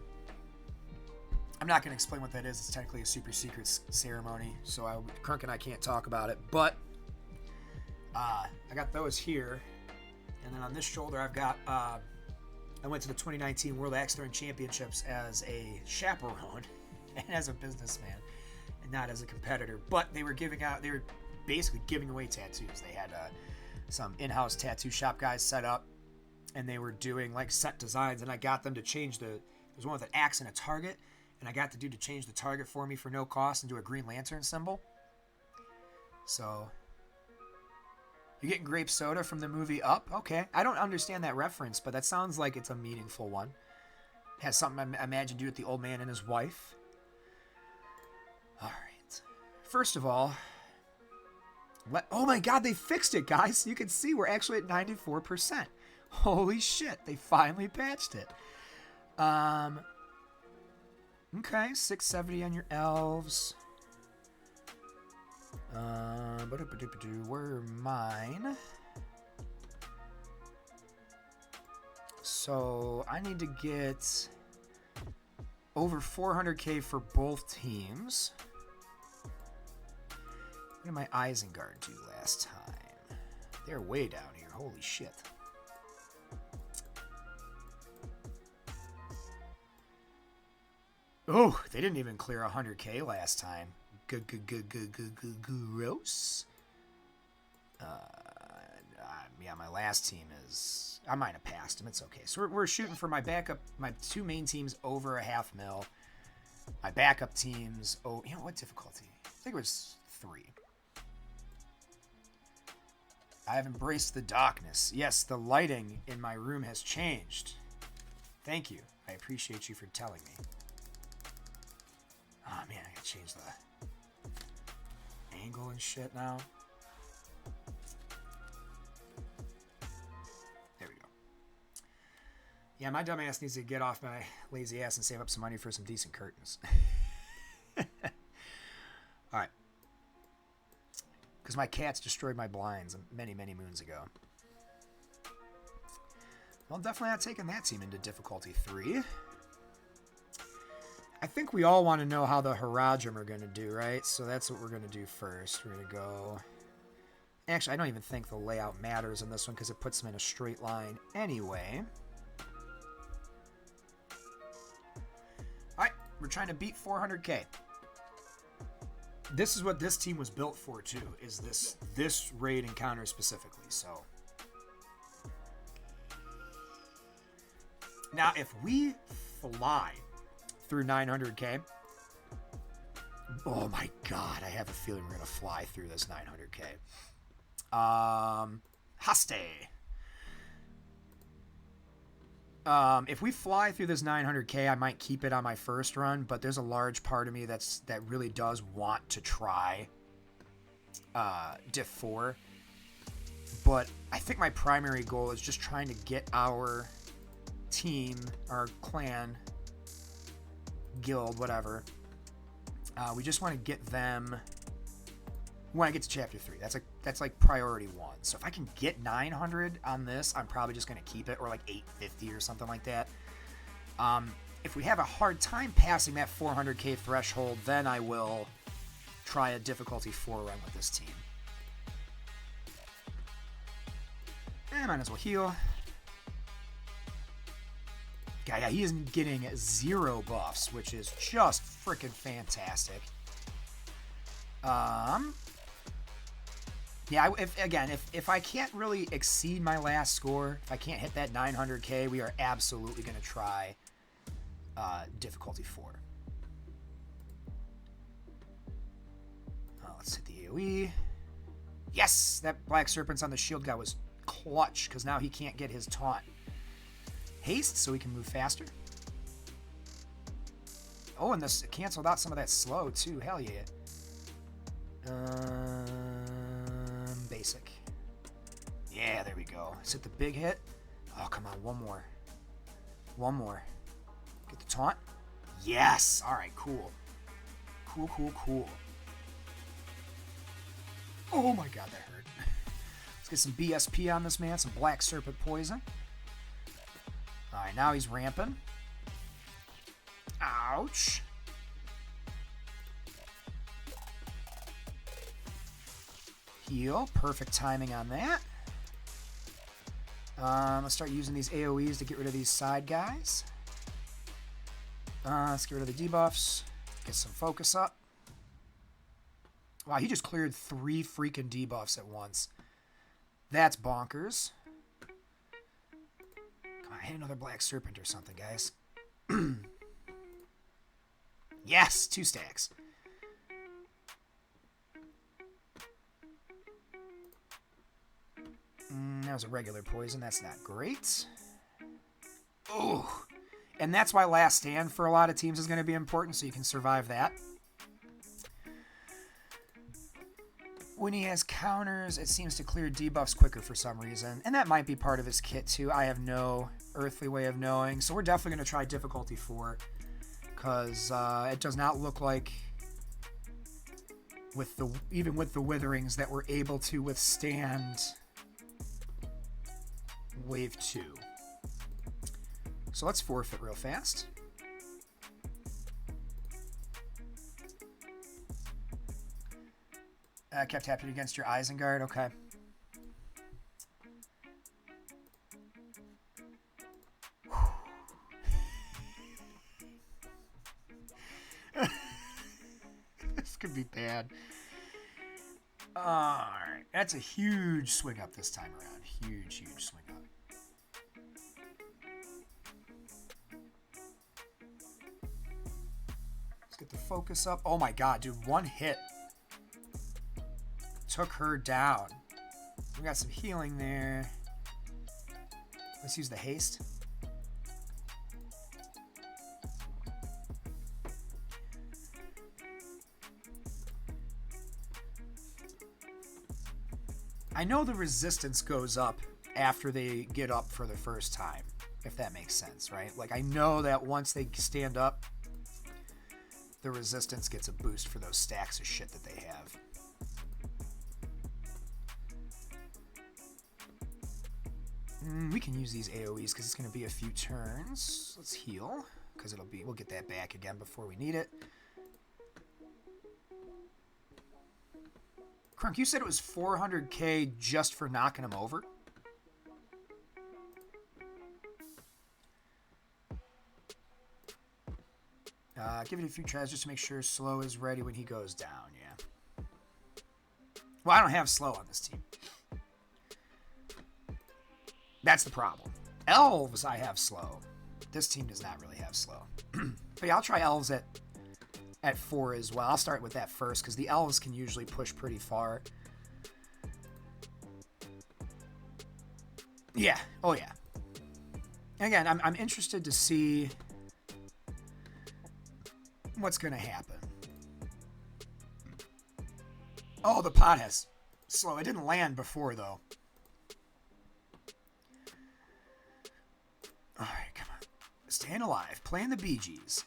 not going to explain what that is. It's technically a super secret ceremony, so Crunk and I can't talk about it. But I got those here, and then on this shoulder I've got. I went to the 2019 World Axe Throwing Championships as a chaperone and as a businessman, and not as a competitor. But they were basically giving away tattoos. They had some in-house tattoo shop guys set up, and they were doing like set designs, and I got them to change there's one with an axe and a target, and I got the dude to change the target for me for no cost and do a Green Lantern symbol. So you're getting grape soda from the movie Up? Okay. I don't understand that reference, but that sounds like it's a meaningful one. It has something I imagine to do with the old man and his wife. Alright. First of all, oh my god, they fixed it, guys. You can see we're actually at 94%. Holy shit, they finally patched it. Okay, 670 on your elves. Where are mine? So I need to get over 400k for both teams. What did my Isengard do last time? They're way down here. Holy shit. Oh, they didn't even clear 100k last time. Gross. Yeah, my last team is... I might have passed them. It's okay. So we're shooting for my backup... My two main teams over a 500,000. My backup teams... Oh, you know what difficulty? I think it was 3. I have embraced the darkness. Yes, the lighting in my room has changed. Thank you. I appreciate you for telling me. Oh, man, I gotta change the angle and shit now. There we go. Yeah, my dumb ass needs to get off my lazy ass and save up some money for some decent curtains. Alright. Because my cats destroyed my blinds many, many moons ago. Well, definitely not taking that team into difficulty 3. I think we all want to know how the Harajim are going to do, right? So that's what we're going to do first. We're going to go... Actually, I don't even think the layout matters in this one because it puts them in a straight line anyway. Alright, we're trying to beat 400k. This is what this team was built for, too, is this raid encounter specifically, so... Now, if we fly through 900k. Oh my god, I have a feeling we're gonna fly through this 900k. Haste. If we fly through this 900k, I might keep it on my first run, but there's a large part of me that really does want to try Diff 4. But I think my primary goal is just trying to get our team, our clan, guild, whatever. We just want to get them. We want to get to chapter 3. That's like priority 1. So if I can get 900 on this, I'm probably just going to keep it, or like 850 or something like that. If we have a hard time passing that 400k threshold, then I will try a difficulty 4 run with this team. And might as well heal. Yeah, he is getting 0 buffs, which is just freaking fantastic. Yeah, if I can't really exceed my last score, if I can't hit that 900k, we are absolutely going to try difficulty 4. Let's hit the AoE. Yes! That Black Serpent's on the shield guy was clutch, because now he can't get his taunt. Haste, so we can move faster. Oh, and this canceled out some of that slow, too. Hell yeah. Basic. Yeah, there we go. Is it the big hit? Oh, come on. One more. One more. Get the taunt. Yes! Alright, cool. Cool. Oh my god, that hurt. Let's get some BSP on this man. Some Black Serpent poison. Alright, now he's ramping. Ouch. Heal. Perfect timing on that. Let's start using these AoEs to get rid of these side guys. Let's get rid of the debuffs. Get some focus up. Wow, he just cleared 3 freaking debuffs at once. That's bonkers. Come on, hit another Black Serpent or something, guys. Yes, 2 stacks. That was a regular poison. That's not great. Oh, and that's why Last Stand for a lot of teams is going to be important, so you can survive that. When he has counters, it seems to clear debuffs quicker for some reason. And that might be part of his kit too. I have no earthly way of knowing. So we're definitely going to try difficulty 4. Because it does not look like, even with the Witherings, that we're able to withstand Wave 2. So let's forfeit real fast. Kept happening against your Isengard. Okay. This could be bad. Alright. That's a huge swing up this time around. Huge swing up. Let's get the focus up. Oh my god, dude. One hit took her down. We got some healing there. Let's use the haste. I know the resistance goes up after they get up for the first time, if that makes sense, right? Like, I know that once they stand up, the resistance gets a boost for those stacks of shit that they have. We can use these AoEs because it's going to be a few turns. Let's heal, because we'll get that back again before we need it. Crunk, you said it was 400k just for knocking him over? Give it a few tries just to make sure slow is ready when he goes down, yeah. Well, I don't have slow on this team. That's the problem. Elves, I have slow. This team does not really have slow. But yeah, I'll try elves at 4 as well. I'll start with that first, because the elves can usually push pretty far. Yeah. Oh, yeah. Again, I'm interested to see what's going to happen. Oh, the pot has slow. It didn't land before, though. All right, come on. Staying alive. Playing the Bee Gees.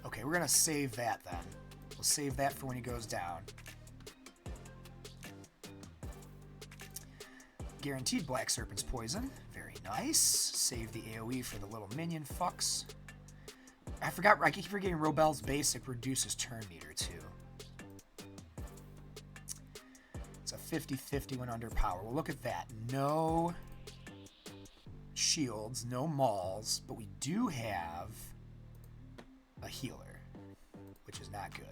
Okay, we're going to save that then. We'll save that for when he goes down. Guaranteed Black Serpent's poison. Very nice. Save the AoE for the little minion fucks. I forgot. I keep forgetting Robel's basic reduces turn meter too. It's a 50-50 when under power. Well, look at that. No shields, no mauls, but we do have a healer, which is not good.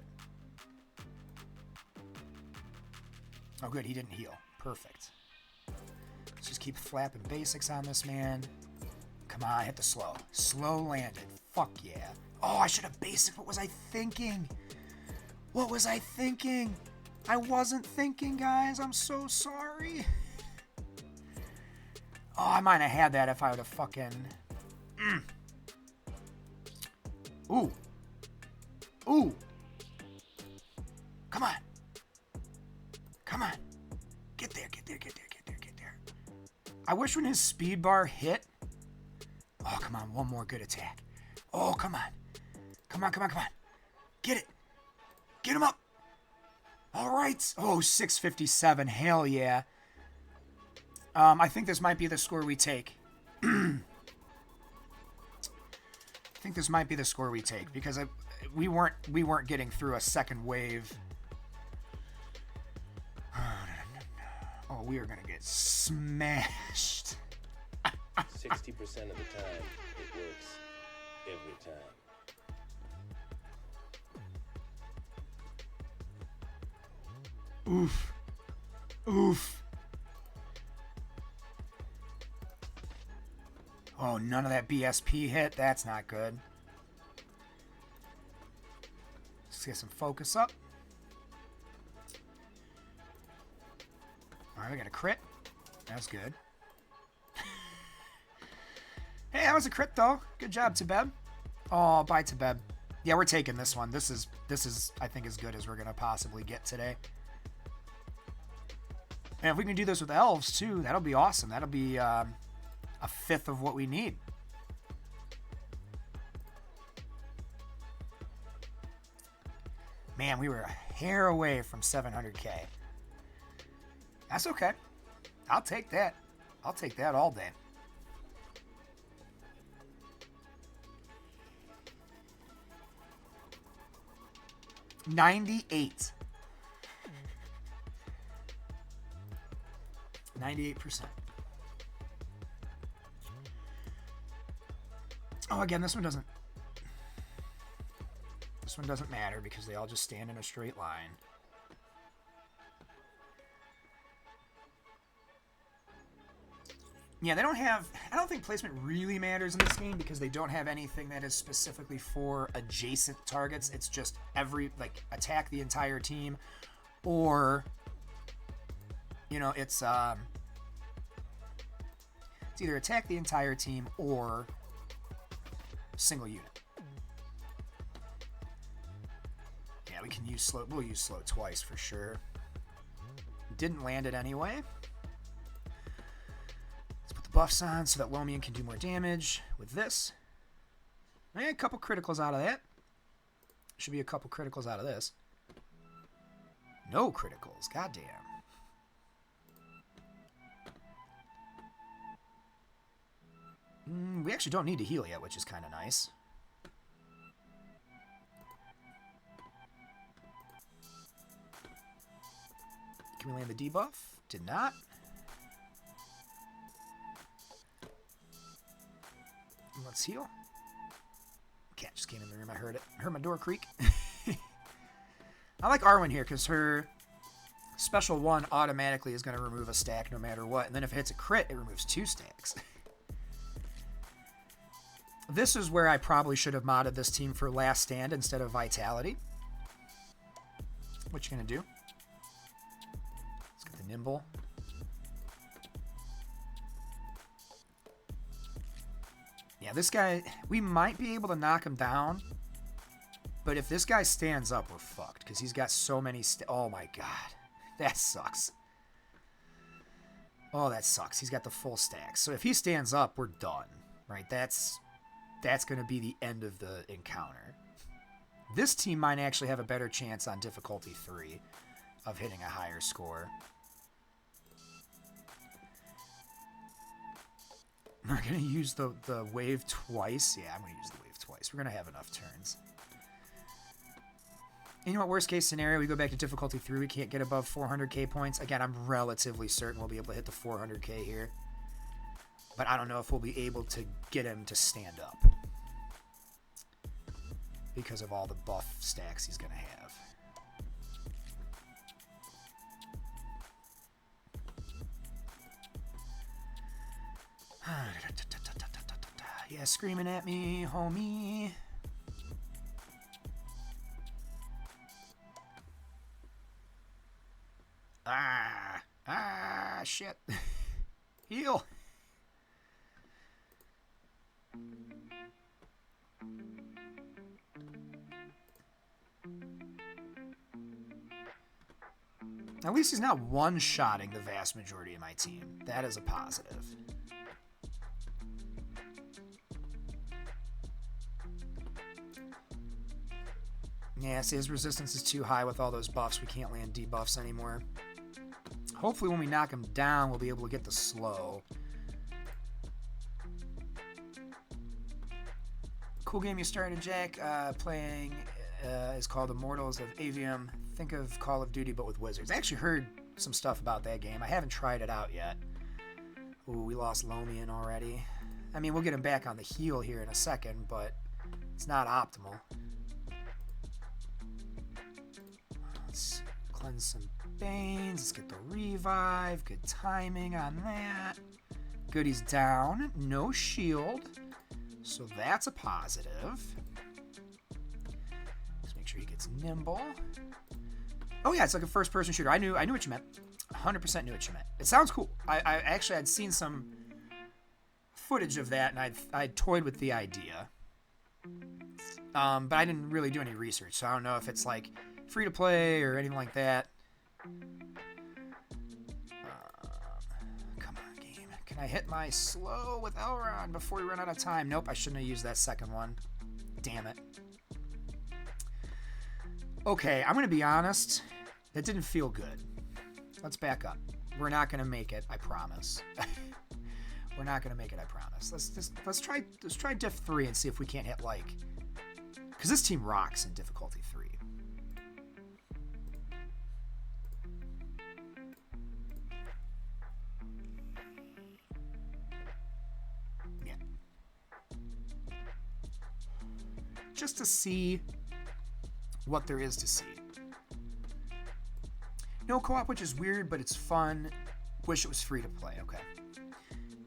Oh, good. He didn't heal. Perfect. Let's just keep flapping basics on this man. Come on, hit the slow. Slow landed. Fuck yeah. Oh, I should have basic. What was I thinking? What was I thinking? I wasn't thinking, guys. I'm so sorry. Oh, I might have had that if I would have fucking... Ooh. Ooh. Come on. Come on. Get there, get there, get there, get there, get there. I wish when his speed bar hit... Oh, come on. One more good attack. Oh, come on. Come on, come on, come on. Get it. Get him up. All right. Oh, 657. Hell yeah. I think this might be the score we take. I think this might be the score we take because we weren't getting through a second wave. Oh, we are gonna get smashed. 60% of the time, it works every time. Oof. Oof. Oh, none of that BSP hit. That's not good. Let's get some focus up. Alright, we got a crit. That's good. Hey, that was a crit, though. Good job, Tabeb. Oh, bye, Tabeb. Yeah, we're taking this one. This is, I think, as good as we're going to possibly get today. And if we can do this with elves, too, that'll be awesome. That'll be a fifth of what we need. Man, we were a hair away from 700k. That's okay. I'll take that. I'll take that all day. $98. 98%. Oh, again, this one doesn't matter because they all just stand in a straight line. Yeah, they don't have... I don't think placement really matters in this game because they don't have anything that is specifically for adjacent targets. It's just attack the entire team or... You know, it's either attack the entire team or single unit. Yeah, we can use slow. We'll use slow twice for sure. Didn't land it anyway. Let's put the buffs on so that Womian can do more damage with this. And a couple criticals out of that. Should be a couple criticals out of this. No criticals. Goddamn. We actually don't need to heal yet, which is kind of nice. Can we land the debuff? Did not. Let's heal. Cat just came in the room. I heard it. I heard my door creak. I like Arwen here because her special one automatically is going to remove a stack no matter what. And then if it hits a crit, it removes 2 stacks. This is where I probably should have modded this team for Last Stand instead of Vitality. What you gonna do? Let's get the Nimble. Yeah, this guy, we might be able to knock him down, but if this guy stands up, we're fucked because he's got so many. Oh my god, that sucks. Oh, that sucks. He's got the full stack. So if he stands up, we're done. Right? That's going to be the end of the encounter. This team might actually have a better chance on difficulty 3 of hitting a higher score. We're going to use the wave twice. Yeah, I'm going to use the wave twice. choice. We're going to have enough turns. And you know what? Worst case scenario, we go back to difficulty 3. We can't get above 400k points. Again, I'm relatively certain we'll be able to hit the 400k here. But I don't know if we'll be able to get him to stand up. Because of all the buff stacks he's going to have. Yeah, screaming at me, homie. Shit. Heal. At least he's not one-shotting the vast majority of my team. That is a positive. Yeah, see, his resistance is too high with all those buffs. We can't land debuffs anymore. Hopefully when we knock him down, we'll be able to get the slow. Cool game you started, Jack. Playing is called Immortals of Avium. Think of Call of Duty, but with wizards. I actually heard some stuff about that game. I haven't tried it out yet. Ooh, we lost Lomian already. I mean, we'll get him back on the heel here in a second, but it's not optimal. Let's cleanse some Banes. Let's get the revive. Good timing on that. Good, he's down. No shield. So that's a positive. Let's make sure he gets nimble. Oh yeah, it's like a first-person shooter. I knew what you meant. 100% knew what you meant. It sounds cool. I actually had seen some footage of that, and I toyed with the idea. But I didn't really do any research, so I don't know if it's like free to play or anything like that. Come on, game. Can I hit my slow with Elrond before we run out of time? Nope, I shouldn't have used that second one. Damn it. Okay, I'm going to be honest. That didn't feel good. Let's back up. We're not going to make it, I promise. We're not going to make it, I promise. Let's try diff 3 and see if we can't hit like... Because this team rocks in difficulty 3. Yeah. Just to see what there is to see. No co-op, which is weird, but it's fun. Wish it was free to play. Okay.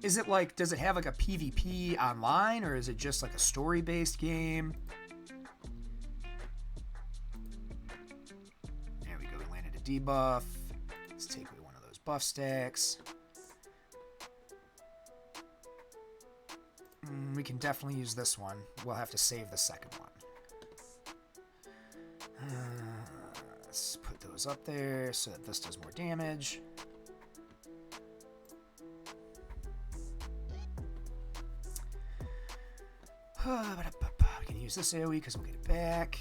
Is it like, does it have like a PvP online, or is it just like a story-based game? There we go. We landed a debuff. Let's take away one of those buff stacks. We can definitely use this one. We'll have to save the second one. Let's put those up there so that this does more damage. We can use this AoE because we'll get it back.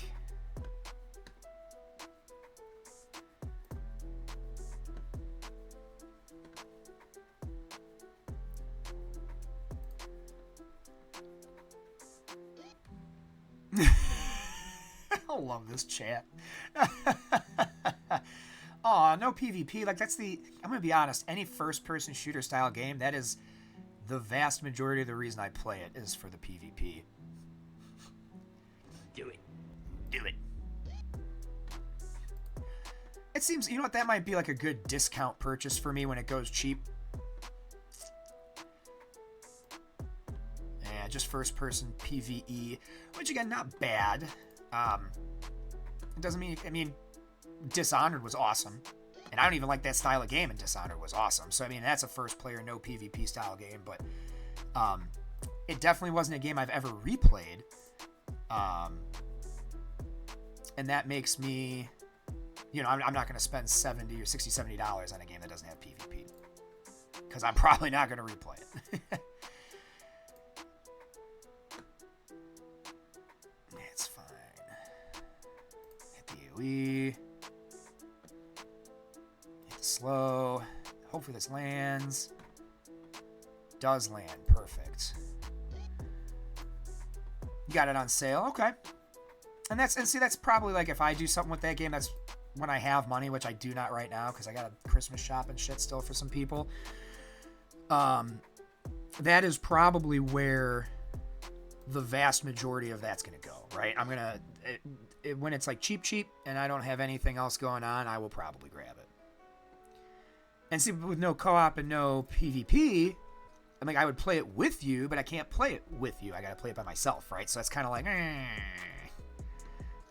I love this chat. Aw, no PvP. Like, that's the... I'm going to be honest. Any first-person shooter style game, that is the vast majority of the reason I play it is for the PvP. Do it. Do it. It seems... You know what? That might be like a good discount purchase for me when it goes cheap. Yeah, just first-person PvE. Which, again, not bad. It doesn't mean... I mean... Dishonored was awesome, and I don't even like that style of game, and Dishonored was awesome. So I mean, that's a first player no PvP style game, but it definitely wasn't a game I've ever replayed, and that makes me, you know, I'm not going to spend $70 or $60-$70 on a game that doesn't have PvP, because I'm probably not going to replay it. It's fine. Hit the AoE. Slow. Hopefully this lands. Does land. Perfect. got it on sale. Okay. And see, that's probably like if I do something with that game, that's when I have money, which I do not right now because I got a Christmas shop and shit still for some people. That is probably where the vast majority of that's going to go, right? I'm going to, when it's like cheap, and I don't have anything else going on, I will probably grab it. And see, with no co-op and no PvP, I mean, I would play it with you, but I can't play it with you. I got to play it by myself, right? So that's kind of like, I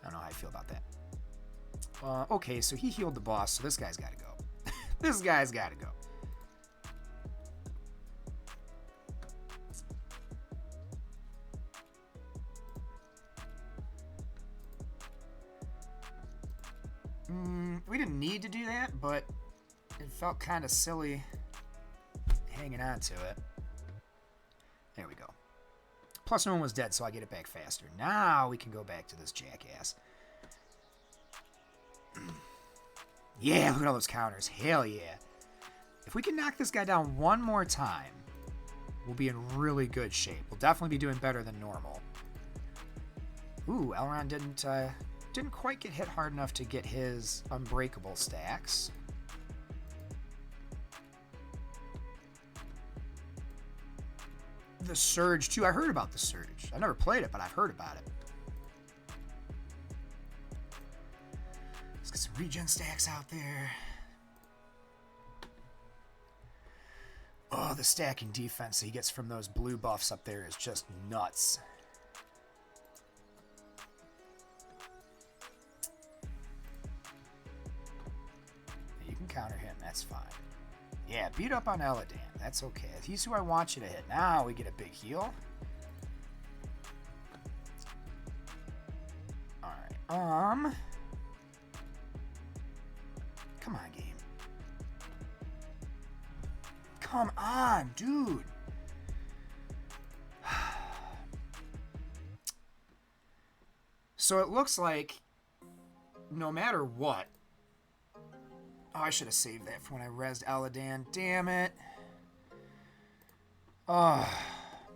don't know how I feel about that. Okay, so he healed the boss, so this guy's got to go. This guy's got to go. We didn't need to do that, but it felt kind of silly hanging on to it. There we go. Plus no one was dead, so I get it back faster. Now we can go back to this jackass. Yeah, look at all those counters. Hell yeah. If we can knock this guy down one more time, we'll be in really good shape. We'll definitely be doing better than normal. Ooh, Elrond didn't quite get hit hard enough to get his unbreakable stacks. The Surge, too. I heard about the Surge. I never played it, but I've heard about it. Let's get some regen stacks out there. Oh, the stacking defense he gets from those blue buffs up there is just nuts. You can counter him, that's fine. Yeah, beat up on Eladan. That's okay. He's who I want you to hit. Now we get a big heal. Alright. Come on, game. Come on, dude. So it looks like no matter what. Oh, I should have saved that for when I rezzed Eladan. Damn it. Oh.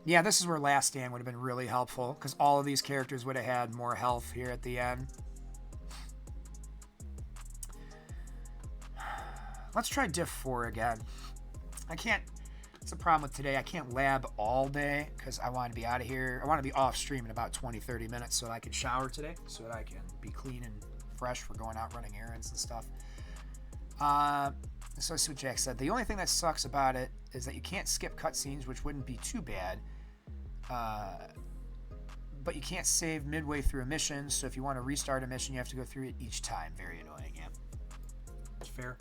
Yeah, this is where Last Stand would have been really helpful, because all of these characters would have had more health here at the end. Let's try Diff 4 again. I can't... It's a problem with today. I can't lab all day, because I want to be out of here. I want to be off stream in about 20-30 minutes so that I can shower today, so that I can be clean and fresh for going out running errands and stuff. So I see what Jack said. The only thing that sucks about it is that you can't skip cutscenes, which wouldn't be too bad. But you can't save midway through a mission, so if you want to restart a mission, you have to go through it each time. Very annoying, yeah. That's fair.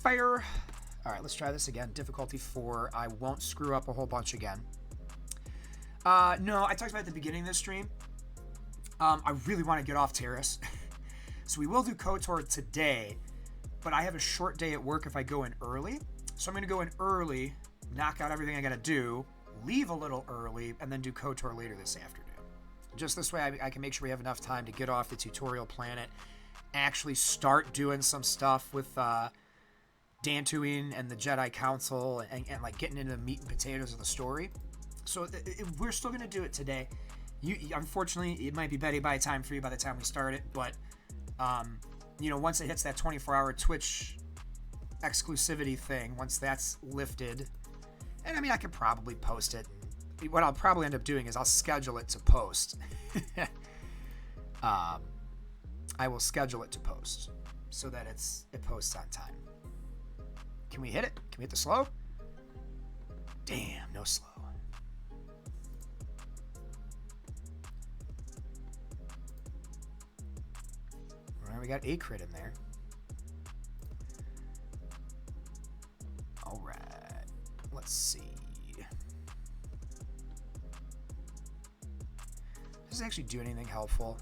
Fair. Alright, let's try this again. Difficulty 4. I won't screw up a whole bunch again. No, I talked about at the beginning of this stream. I really want to get off Terrace. So we will do KOTOR today, but I have a short day at work if I go in early. So I'm going to go in early, knock out everything I got to do, leave a little early, and then do KOTOR later this afternoon. Just this way I can make sure we have enough time to get off the tutorial planet, actually start doing some stuff with Dantooine and the Jedi Council and like getting into the meat and potatoes of the story. So we're still going to do it today. Unfortunately, it might be better by time for you by the time we start it, but you know, once it hits that 24-hour Twitch exclusivity thing, once that's lifted, and I mean, I could probably post it. What I'll probably end up doing is I'll schedule it to post. I will schedule it to post so that it posts on time. Can we hit it? Can we hit the slow? Damn, no slow. We got a crit in there. Alright. Let's see. Does it actually do anything helpful?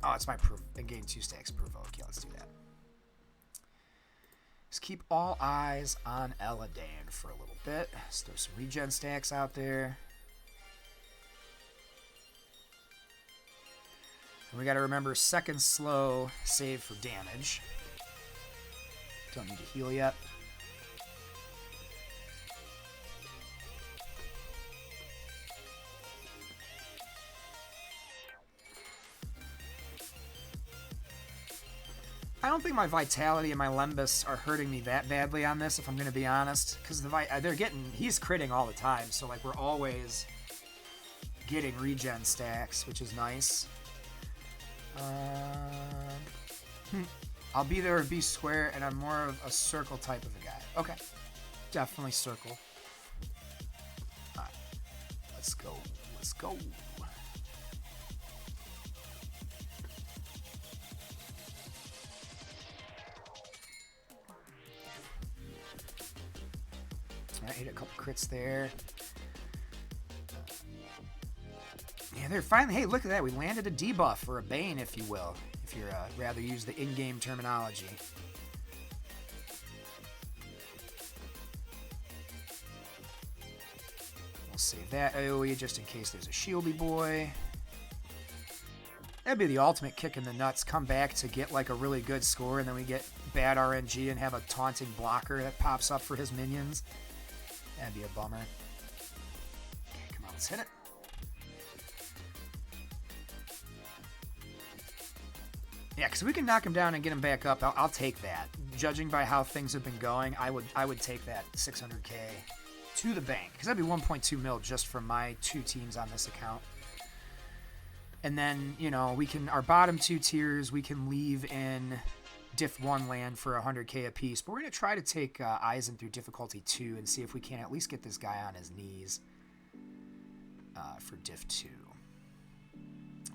Oh, it's my proof. And gain 2 stacks provoke. Okay, let's do that. Just keep all eyes on Eladan for a little bit. Let's throw some regen stacks out there. We got to remember second slow save for damage. Don't need to heal yet. I don't think my Vitality and my Lembus are hurting me that badly on this, if I'm going to be honest. Because he's critting all the time, so like we're always getting regen stacks, which is nice. I'll be there or be square, and I'm more of a circle type of a guy. Okay. Definitely circle. Alright. Let's go. Let's go. Alright, hit a couple crits there. Yeah, they're finally... Hey, look at that. We landed a debuff, or a bane, if you will. If you're rather use the in-game terminology. We'll save that AoE just in case there's a shieldy boy. That'd be the ultimate kick in the nuts. Come back to get like a really good score, and then we get bad RNG and have a taunting blocker that pops up for his minions. That'd be a bummer. Okay, come on, let's hit it. Yeah, because we can knock him down and get him back up. I'll take that. Judging by how things have been going, I would take that 600k to the bank. Because that'd be 1.2 mil just from my 2 teams on this account. And then, you know, we can, our bottom 2 tiers, we can leave in Diff 1 land for 100k apiece. But we're going to try to take Eisen through difficulty 2 and see if we can at least get this guy on his knees for Diff 2.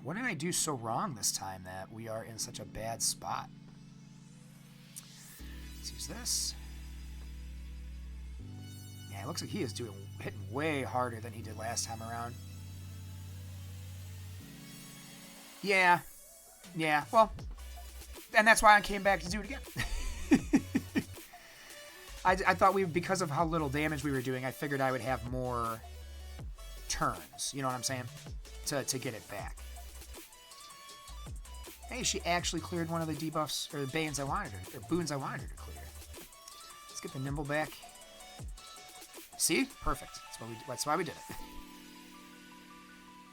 What did I do so wrong this time that we are in such a bad spot? Let's use this. Yeah, it looks like he is hitting way harder than he did last time around. Yeah, well, and that's why I came back to do it again. I thought because of how little damage we were doing, I figured I would have more turns, you know what I'm saying, to get it back. Hey, she actually cleared one of the debuffs, or the banes I wanted her, or boons I wanted her to clear. Let's get the nimble back. See? Perfect. That's why we did it.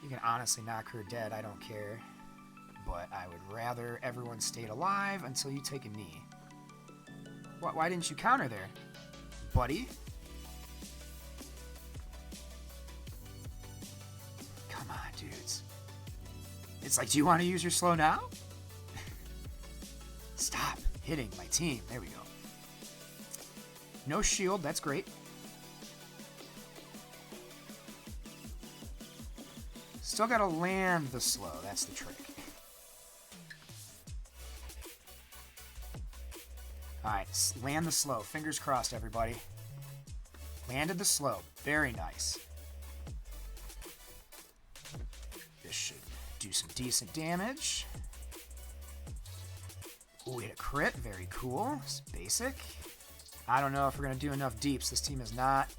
You can honestly knock her dead, I don't care. But I would rather everyone stayed alive until you take a knee. Why didn't you counter there, buddy? Come on, dudes. It's like, do you want to use your slow now? Stop hitting my team. There we go. No shield. That's great. Still got to land the slow. That's the trick. Alright, land the slow. Fingers crossed, everybody. Landed the slow. Very nice. This should do some decent damage. Ooh, we hit a crit. Very cool. It's basic. I don't know if we're going to do enough deeps. This team is not.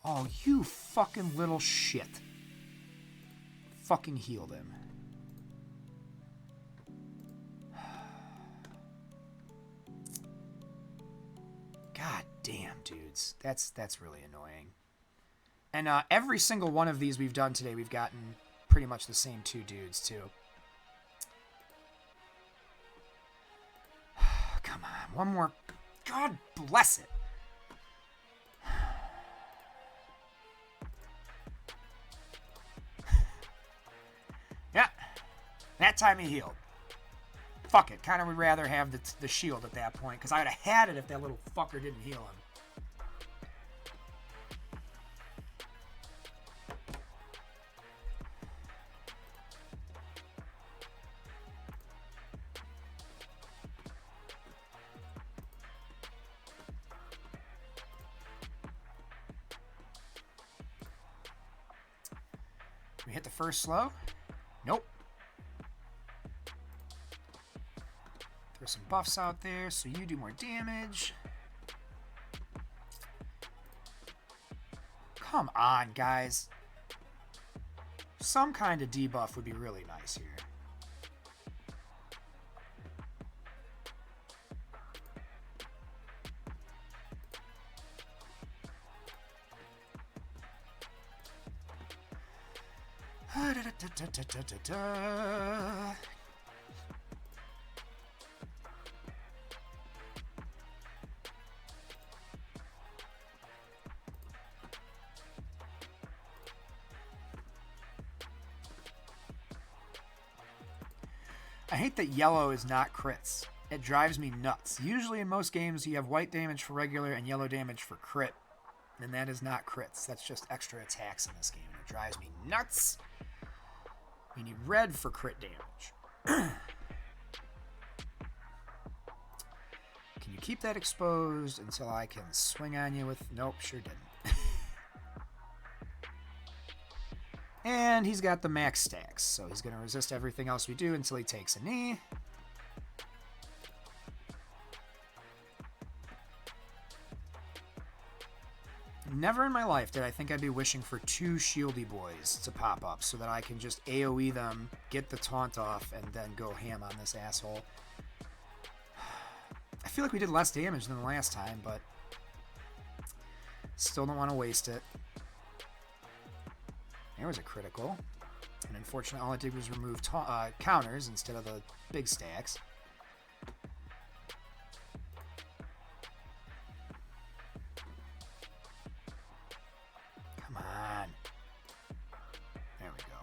Oh, you fucking little shit. Fucking healed him. God damn, dudes. That's really annoying. And every single one of these we've done today, we've gotten pretty much the same 2 dudes, too. Come on, one more. God bless it. Yeah, that time he healed. Fuck it, kind of would rather have the shield at that point, because I would have had it if that little fucker didn't heal him. We hit the first slow. Nope. Throw some buffs out there so you do more damage. Come on, guys. Some kind of debuff would be really nice here. I hate that yellow is not crits. It drives me nuts. Usually in most games you have white damage for regular and yellow damage for crit. And that is not crits. That's just extra attacks in this game. And it drives me nuts. We need red for crit damage. Can you keep that exposed until I can swing on you with... Nope, sure didn't. And he's got the max stacks, so he's going to resist everything else we do until he takes a knee. Never in my life did I think I'd be wishing for 2 shieldy boys to pop up so that I can just AoE them, get the taunt off, and then go ham on this asshole. I feel like we did less damage than the last time, but still don't want to waste it. There was a critical. And unfortunately, all it did was remove counters instead of the big stacks. Come on. There we go.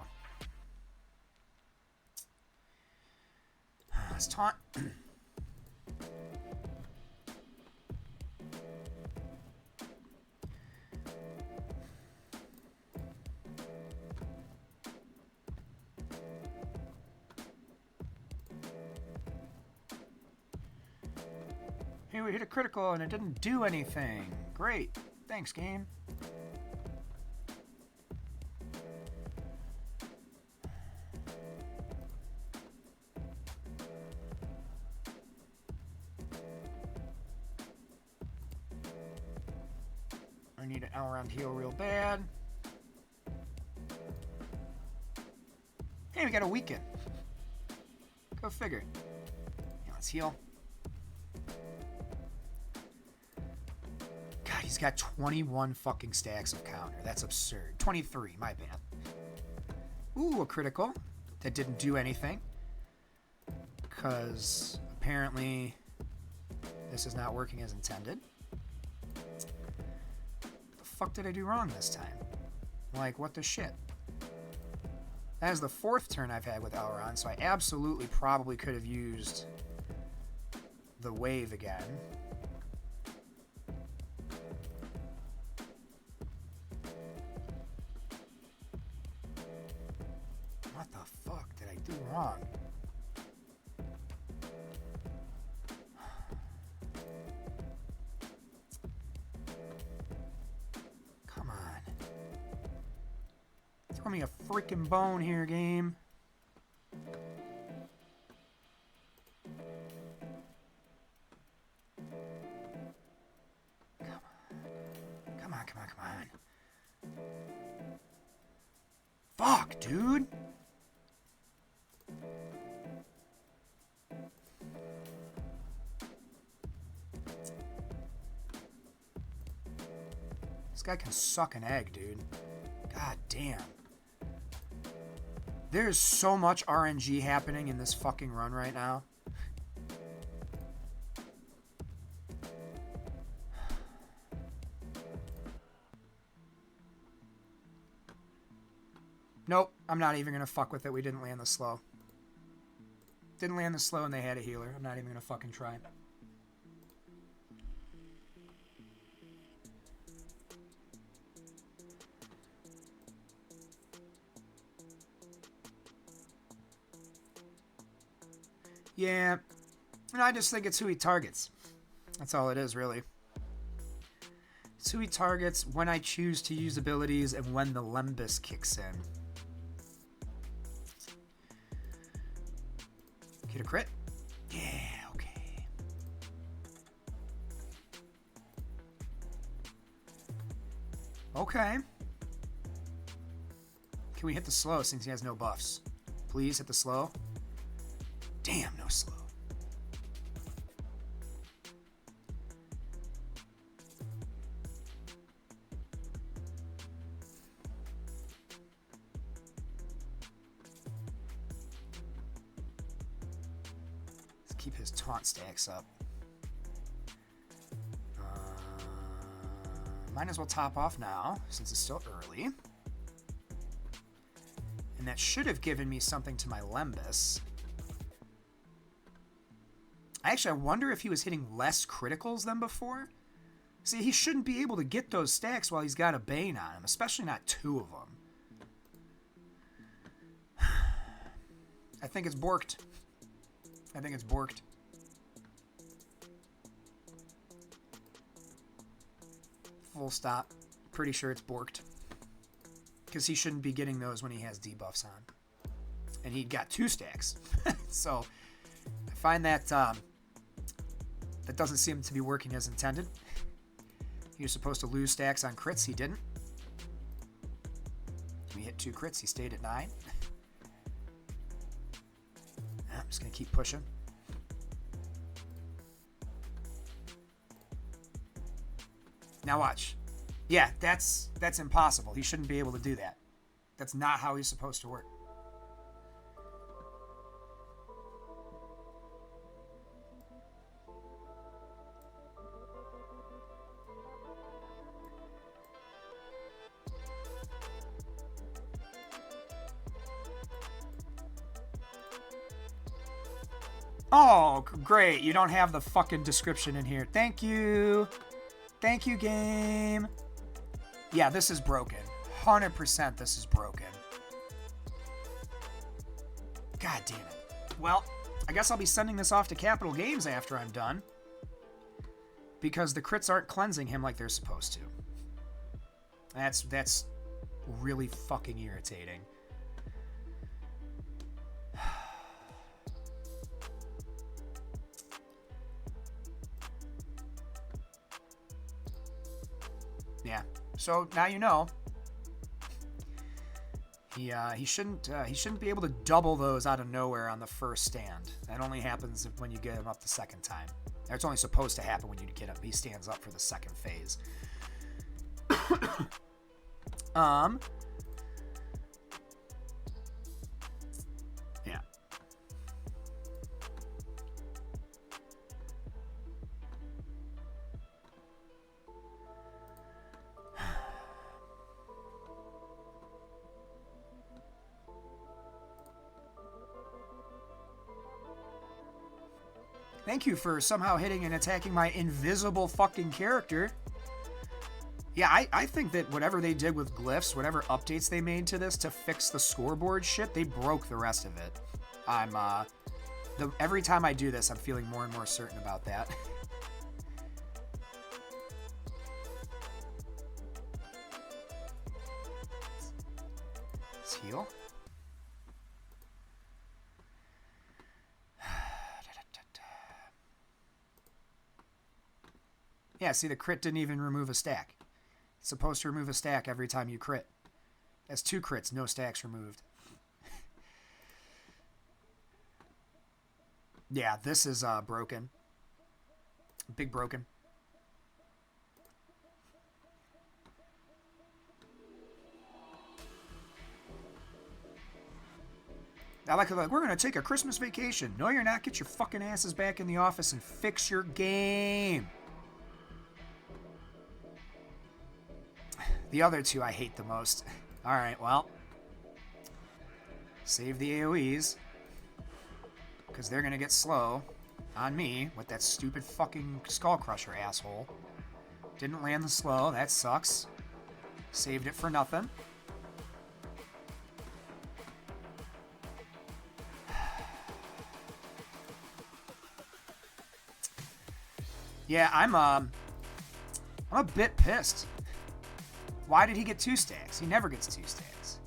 Let's taunt. Hey, we hit a critical and it didn't do anything. Great. Thanks, game. I need an all-around heal real bad. Hey, we got a weaken. Go figure. Yeah, let's heal. He's got 21 fucking stacks of counter. That's absurd. 23, my bad. Ooh, a critical. That didn't do anything. Because apparently this is not working as intended. What the fuck did I do wrong this time? Like, what the shit? That is the 4th turn I've had with Elrond, so I absolutely probably could have used the wave again. What the fuck did I do wrong? Come on. Throw me a freaking bone here, game. Come on, come on, come on. Fuck, dude. This guy can suck an egg, dude. God damn. There's so much RNG happening in this fucking run right now. Nope, I'm not even gonna fuck with it. We didn't land the slow. Didn't land the slow and they had a healer. I'm not even gonna fucking try. Yeah, and I just think it's who he targets. That's all it is, really. It's who he targets, when I choose to use abilities, and when the Lembus kicks in. Get a crit? Yeah, okay. Okay. Can we hit the slow since he has no buffs? Please hit the slow. Damn, no slow. Let's keep his taunt stacks up. Might as well top off now, since it's still early. And that should have given me something to my Lembus. Actually, I wonder if he was hitting less criticals than before. See, he shouldn't be able to get those stacks while he's got a Bane on him, especially not 2 of them. I think it's borked. I think it's borked. Full stop. Pretty sure it's borked. Because he shouldn't be getting those when he has debuffs on. And he got 2 stacks. So, I find that that doesn't seem to be working as intended. He was supposed to lose stacks on crits. He didn't. We hit 2 crits. He stayed at 9. I'm just going to keep pushing. Now watch. Yeah, that's impossible. He shouldn't be able to do that. That's not how he's supposed to work. Oh, great. You don't have the fucking description in here. Thank you. Thank you, game. Yeah, this is broken. 100% this is broken. God damn it. Well, I guess I'll be sending this off to Capital Games after I'm done. Because the crits aren't cleansing him like they're supposed to. That's really fucking irritating. Yeah. So now you know. He shouldn't be able to double those out of nowhere on the first stand. That only happens when you get him up the second time. Or it's only supposed to happen when you get him. He stands up for the second phase. Yeah. Thank you for somehow hitting and attacking my invisible fucking character. Yeah, I think that whatever they did with Glyphs, whatever updates they made to this to fix the scoreboard shit, they broke the rest of it. Every time I do this, I'm feeling more and more certain about that. Let's heal. Yeah, see, the crit didn't even remove a stack. It's supposed to remove a stack every time you crit. That's 2 crits, no stacks removed. Yeah, this is broken. Big broken. I like we're going to take a Christmas vacation. No, you're not. Get your fucking asses back in the office and fix your game. The other 2 I hate the most. Alright, well. Save the AoEs. Because they're going to get slow on me with that stupid fucking Skull Crusher asshole. Didn't land the slow. That sucks. Saved it for nothing. Yeah, I'm a bit pissed. Why did he get 2 stacks? He never gets 2 stacks.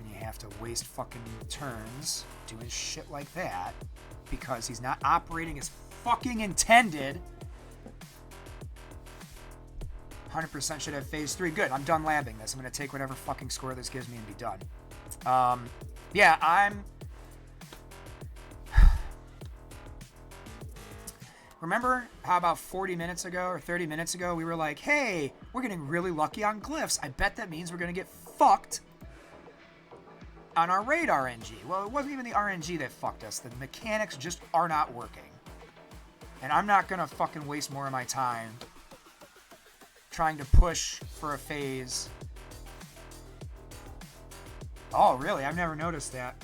And you have to waste fucking turns doing shit like that because he's not operating as fucking intended. 100% should have phase 3. Good, I'm done labbing this. I'm going to take whatever fucking score this gives me and be done. Yeah, I'm... Remember how about 40 minutes ago or 30 minutes ago we were like, hey, we're getting really lucky on Glyphs. I bet that means we're going to get fucked on our Raid RNG. Well, it wasn't even the RNG that fucked us. The mechanics just are not working. And I'm not going to fucking waste more of my time trying to push for a phase. Oh, really? I've never noticed that.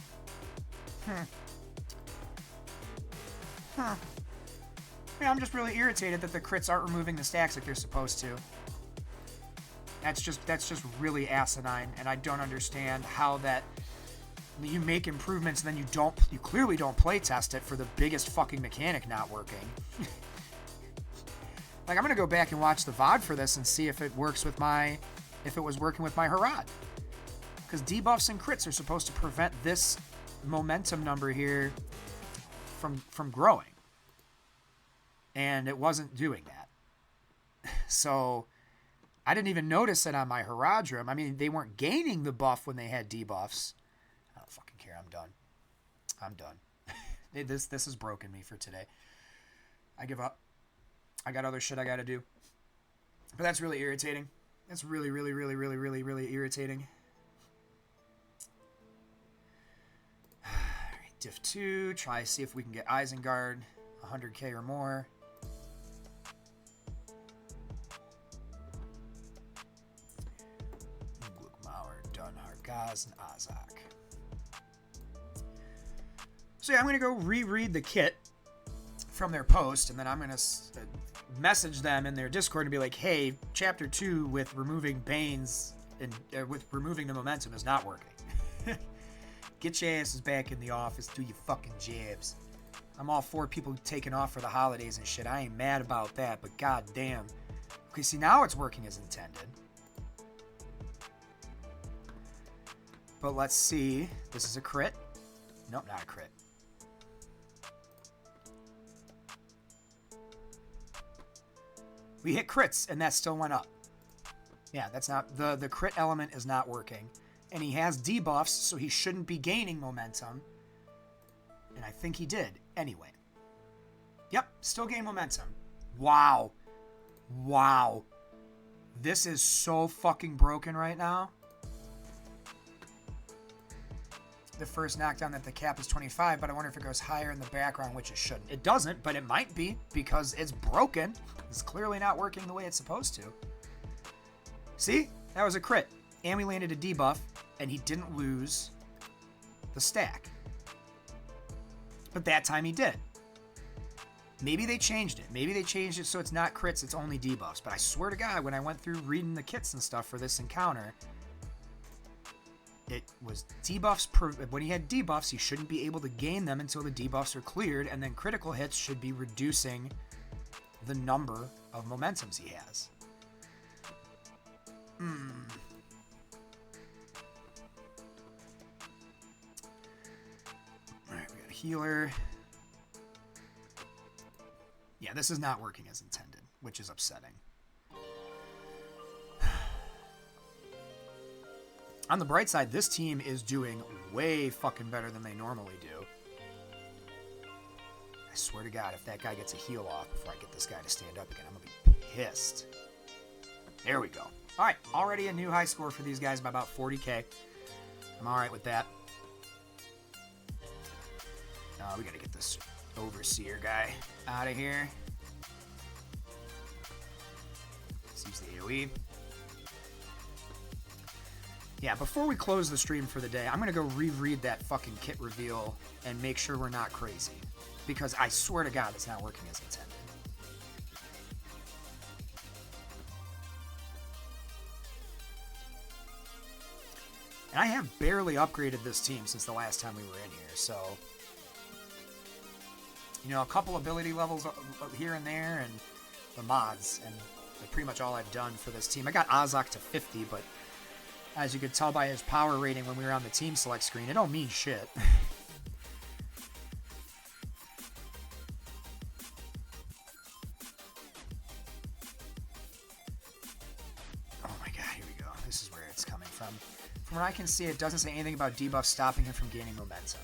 Yeah, I'm just really irritated that the crits aren't removing the stacks like they're supposed to. That's just really asinine, and I don't understand how that you make improvements and then you clearly don't play test it for the biggest fucking mechanic not working. Like, I'm gonna go back and watch the VOD for this and see if it works with if it was working with my Harad. Because debuffs and crits are supposed to prevent this momentum number here from growing. And it wasn't doing that. So I didn't even notice it on my Haradrim. I mean, they weren't gaining the buff when they had debuffs. I don't fucking care. I'm done. This has broken me for today. I give up. I got other shit I gotta do. But that's really irritating. That's really, really, really, really, really, really irritating. Alright, Diff 2. Try see if we can get Isengard 100k or more. Glukmauer, Dunhar, Gaz, and Azak. So yeah, I'm going to go reread the kit from their post, and then I'm going to message them in their Discord and be like, hey, Chapter 2 with removing Banes and with removing the momentum is not working. Get your asses back in the office, do your fucking jabs. I'm all for people taking off for the holidays and shit. I ain't mad about that, but goddamn. Okay, see, now it's working as intended. But let's see. This is a crit. Nope, not a crit. We hit crits, and that still went up. Yeah, that's not... The crit element is not working. And he has debuffs, so he shouldn't be gaining momentum. And I think he did. Anyway. Yep, still gain momentum. Wow. Wow. This is so fucking broken right now. The first knockdown that the cap is 25, but I wonder if it goes higher in the background, which it shouldn't. It doesn't, but it might be, because it's broken. It's clearly not working the way it's supposed to. See? That was a crit. And we landed a debuff, and he didn't lose the stack. But that time he did. Maybe they changed it. Maybe they changed it so it's not crits, it's only debuffs. But I swear to God, when I went through reading the kits and stuff for this encounter, it was debuffs. When he had debuffs, he shouldn't be able to gain them until the debuffs are cleared, and then critical hits should be reducing the number of momentums he has. Alright, we got a healer. Yeah, this is not working as intended, which is upsetting. On the bright side, this team is doing way fucking better than they normally do. I swear to God, if that guy gets a heal off before I get this guy to stand up again, I'm going to be pissed. There we go. All right, already a new high score for these guys by about 40k. I'm all right with that. We got to get this Overseer guy out of here. Let's use the AoE. Yeah, before we close the stream for the day, I'm going to go reread that fucking kit reveal and make sure we're not crazy. Because I swear to God, it's not working as intended. And I have barely upgraded this team since the last time we were in here, so... You know, a couple ability levels here and there, and the mods, and pretty much all I've done for this team. I got Azak to 50, but as you could tell by his power rating when we were on the team select screen, it don't mean shit. Oh my God, here we go. This is where it's coming from. From what I can see, it doesn't say anything about debuffs stopping him from gaining momentum.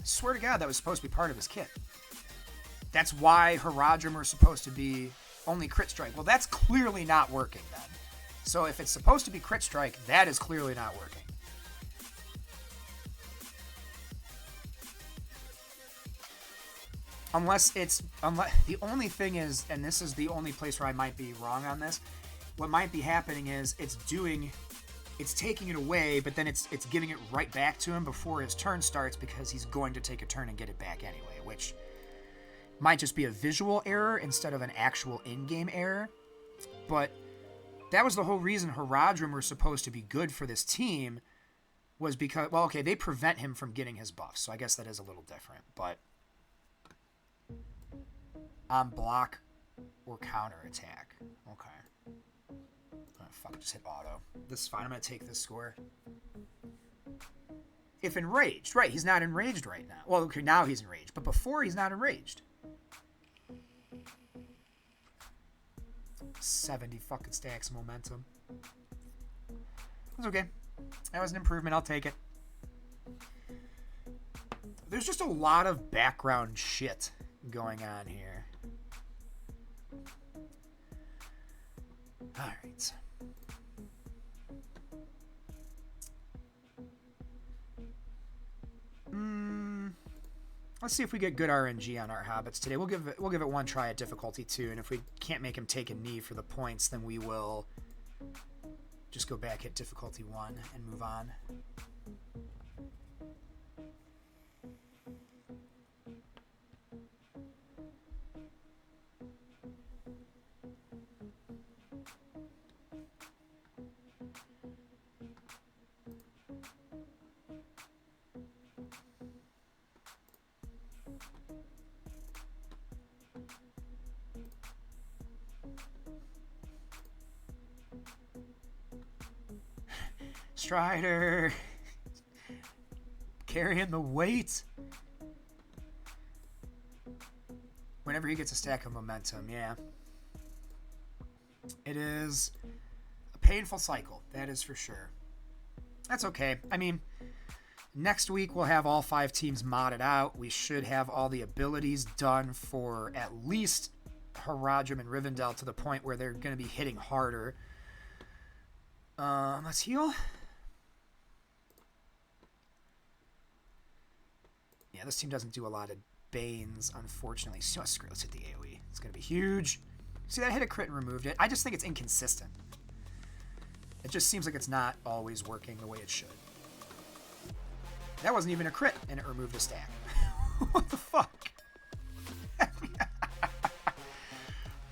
I swear to God, that was supposed to be part of his kit. That's why Haradrim are supposed to be only crit strike. Well, that's clearly not working then. So if it's supposed to be crit strike, that is clearly not working. Unless the only thing is, and this is the only place where I might be wrong on this, what might be happening is it's taking it away, but then it's giving it right back to him before his turn starts because he's going to take a turn and get it back anyway, which might just be a visual error instead of an actual in-game error. But that was the whole reason Haradrim were supposed to be good for this team, was because, well, okay, they prevent him from getting his buffs, so I guess that is a little different, but on block or counter attack. Okay. Oh, fuck, just hit auto. This is fine. I'm going to take this score. If enraged. Right, he's not enraged right now. Well, okay, now he's enraged. But before, he's not enraged. 70 fucking stacks of momentum. That's okay. That was an improvement. I'll take it. There's just a lot of background shit going on here. Alright. Let's see if we get good RNG on our hobbits today. We'll give it one try at difficulty 2, and if we can't make him take a knee for the points, then we will just go back at difficulty 1 and move on. Strider carrying the weight. Whenever he gets a stack of momentum, yeah. It is a painful cycle, that is for sure. That's okay. I mean, next week we'll have all 5 teams modded out. We should have all the abilities done for at least Haradrim and Rivendell to the point where they're going to be hitting harder. Let's heal. Yeah, this team doesn't do a lot of Banes, unfortunately. So screw it, let's hit the AoE. It's going to be huge. See, that hit a crit and removed it. I just think it's inconsistent. It just seems like it's not always working the way it should. That wasn't even a crit, and it removed a stack. What the fuck?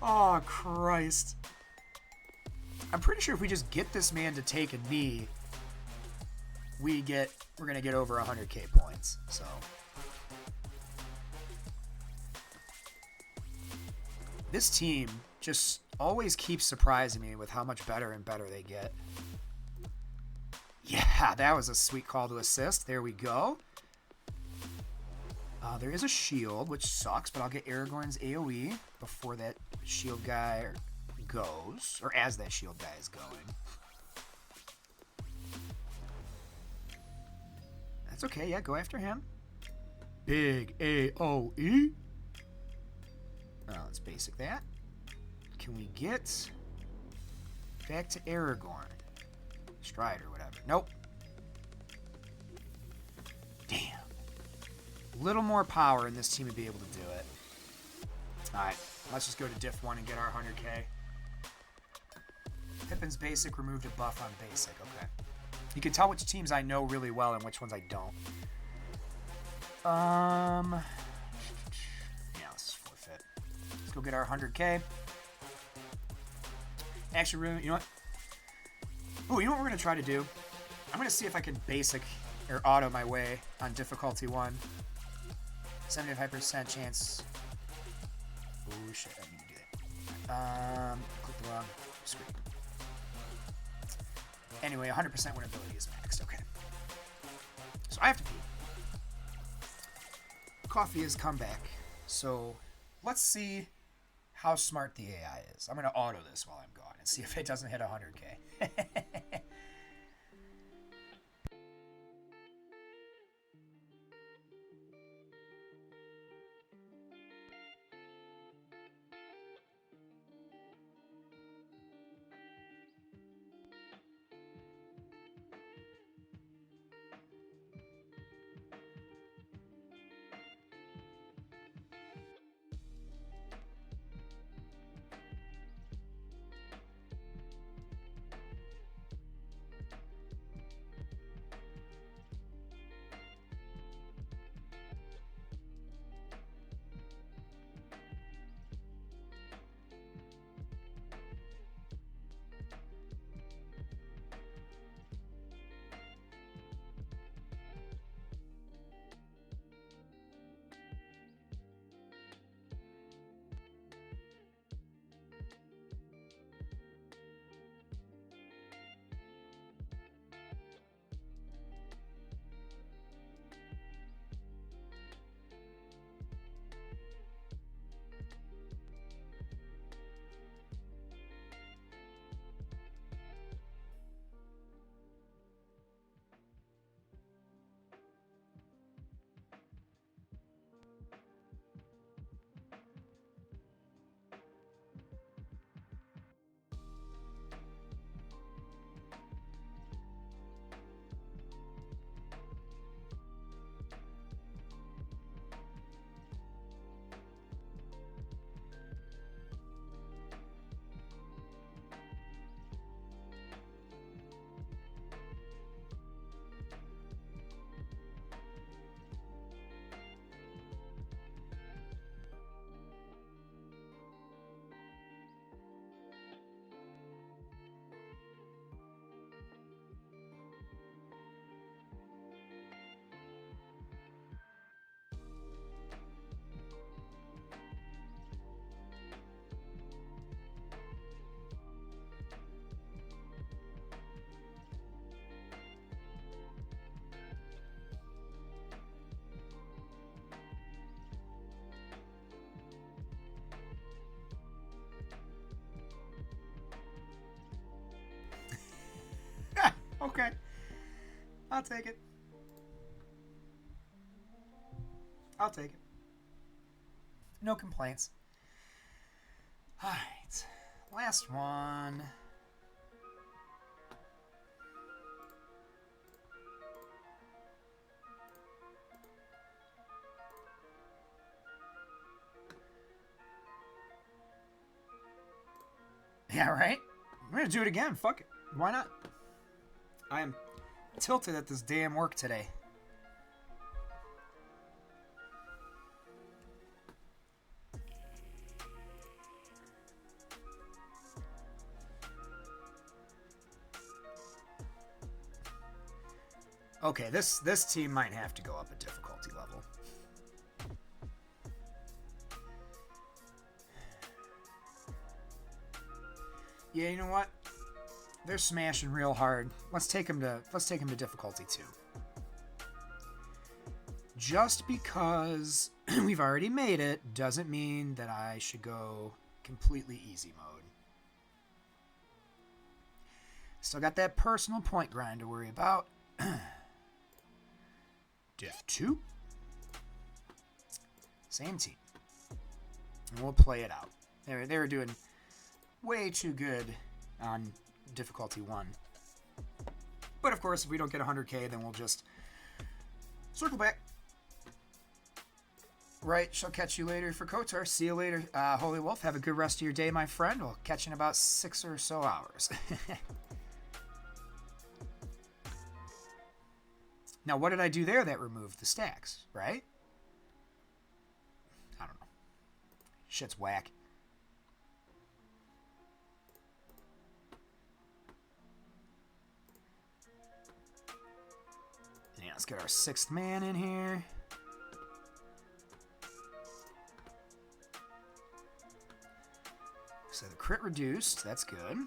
Oh, Christ. I'm pretty sure if we just get this man to take a knee, we're going to get over 100k points. So this team just always keeps surprising me with how much better and better they get. Yeah, that was a sweet call to assist. There we go. There is a shield, which sucks, but I'll get Aragorn's AoE before that shield guy goes, or as that shield guy is going. That's okay, yeah, go after him. Big AoE. Let's basic that. Can we get back to Aragorn? Strider, whatever. Nope. Damn. A little more power in this team to be able to do it. Alright, let's just go to diff 1 and get our 100k. Pippin's basic removed a buff on basic, okay. You can tell which teams I know really well and which ones I don't. Yeah, let's just forfeit. Let's go get our 100k. Actually, you know what? Oh, you know what we're going to try to do? I'm going to see if I can basic or auto my way on difficulty 1. 75% chance. Oh, shit. I need to do that. Click the wrong screen. Anyway, 100% winnability is maxed. Okay. So I have to pee. Coffee has come back. So let's see how smart the AI is. I'm going to auto this while I'm gone and see if it doesn't hit 100k. Okay. I'll take it. I'll take it. No complaints. Alright. Last one. Yeah, right? I'm gonna do it again. Fuck it. Why not? I am tilted at this damn work today. Okay, this team might have to go up a difficulty level. Yeah, you know what? They're smashing real hard. Let's take them to difficulty 2. Just because we've already made it doesn't mean that I should go completely easy mode. Still got that personal point grind to worry about. Diff 2. Same team. And we'll play it out. They were doing way too good on difficulty 1. But of course, if we don't get 100k, then we'll just circle back. Right, shall catch you later for KOTOR. See you later, Holy Wolf. Have a good rest of your day, my friend. We'll catch you in about 6 or so hours. Now, what did I do there that removed the stacks, right? I don't know. Shit's whack. Yeah, let's get our 6th man in here. So the crit reduced. That's good.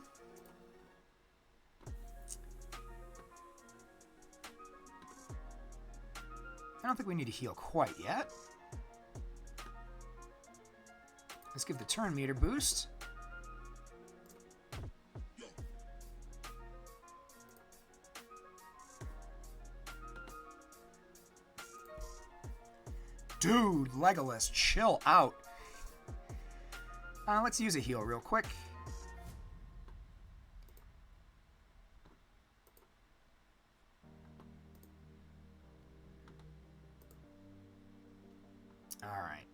I don't think we need to heal quite yet. Let's give the turn meter boost. Dude, Legolas, chill out. Let's use a heal real quick. All right.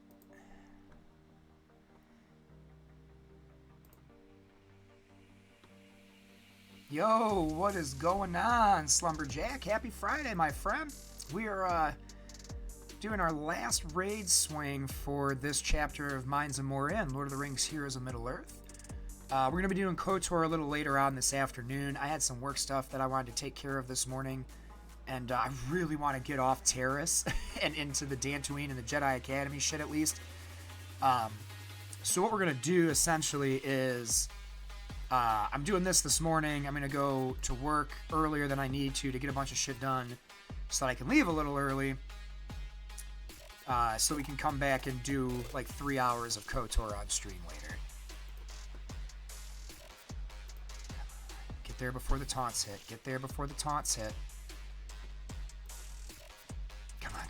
Yo, what is going on, Slumberjack? Happy Friday, my friend. We are doing our last raid swing for this chapter of Mines and Moria, Lord of the Rings: Heroes of Middle-earth. We're going to be doing KOTOR a little later on this afternoon. I had some work stuff that I wanted to take care of this morning, and I really want to get off Terrace and into the Dantooine and the Jedi Academy shit at least. So what we're going to do essentially is I'm doing this morning. I'm going to go to work earlier than I need to get a bunch of shit done so that I can leave a little early. So we can come back and do like 3 hours of KOTOR on stream later. Get there before the taunts hit. Get there before the taunts hit. Come on.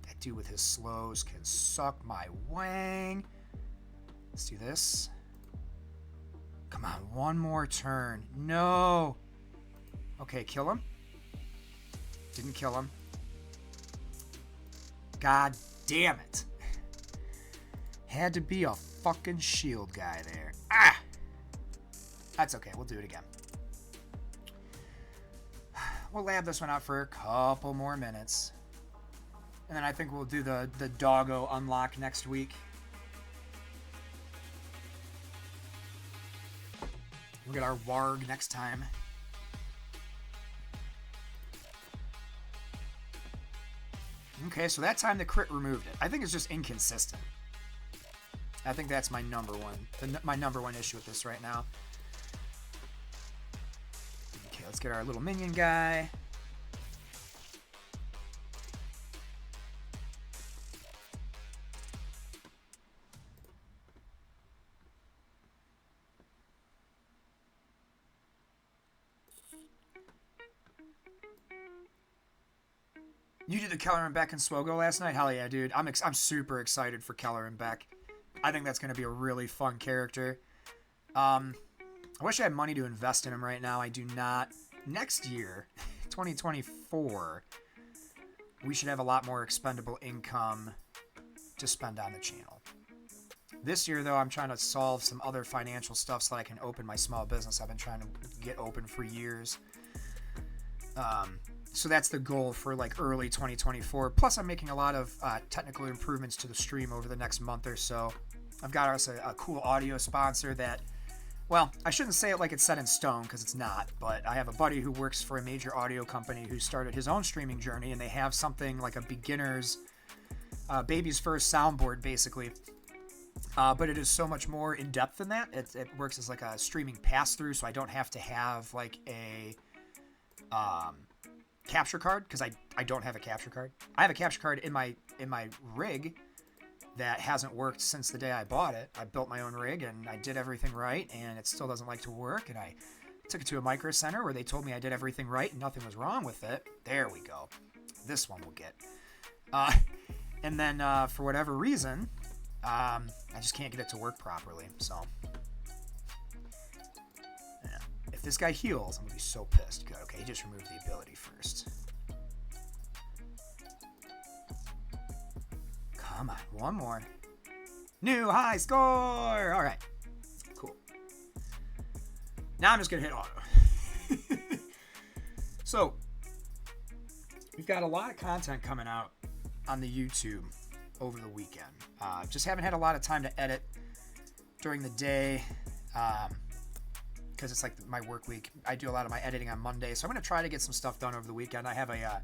That dude with his slows can suck my wang. Let's do this. Come on, one more turn. No. Okay, kill him. Didn't kill him. God damn it. Had to be a fucking shield guy there. Ah! That's okay, we'll do it again. We'll lab this one out for a couple more minutes. And then I think we'll do the doggo unlock next week. We'll get our warg next time. Okay, so that time the crit removed it. I think it's just inconsistent. I think that's my number one. My number one issue with this right now. Okay, let's get our little minion guy. You did the Keller and Beck and Swogo last night? Hell yeah, dude. I'm super excited for Keller and Beck. I think that's going to be a really fun character. I wish I had money to invest in him right now. I do not. Next year, 2024, we should have a lot more expendable income to spend on the channel. This year, though, I'm trying to solve some other financial stuff so that I can open my small business I've been trying to get open for years. So that's the goal for like early 2024. Plus, I'm making a lot of technical improvements to the stream over the next month or so. I've got us a cool audio sponsor that, well, I shouldn't say it like it's set in stone because it's not, but I have a buddy who works for a major audio company who started his own streaming journey, and they have something like a beginner's baby's first soundboard, basically. But it is so much more in depth than that. It works as like a streaming pass-through, so I don't have to have like a capture card, because I don't have a capture card. I have a capture card in my rig that hasn't worked since the day I bought it. I built my own rig and I did everything right, and it still doesn't like to work, and I took it to a micro center where they told me I did everything right and nothing was wrong with it. There we go. This one will get. And then for whatever reason, I just can't get it to work properly. So yeah. If this guy heals, I'm gonna be so pissed. Good. Okay, he just removed the ability first. Come on, one more. New high score! Alright. Cool. Now I'm just going to hit auto. So, we've got a lot of content coming out on the YouTube over the weekend. Just haven't had a lot of time to edit during the day because it's like my work week. I do a lot of my editing on Monday, so I'm going to try to get some stuff done over the weekend. I have a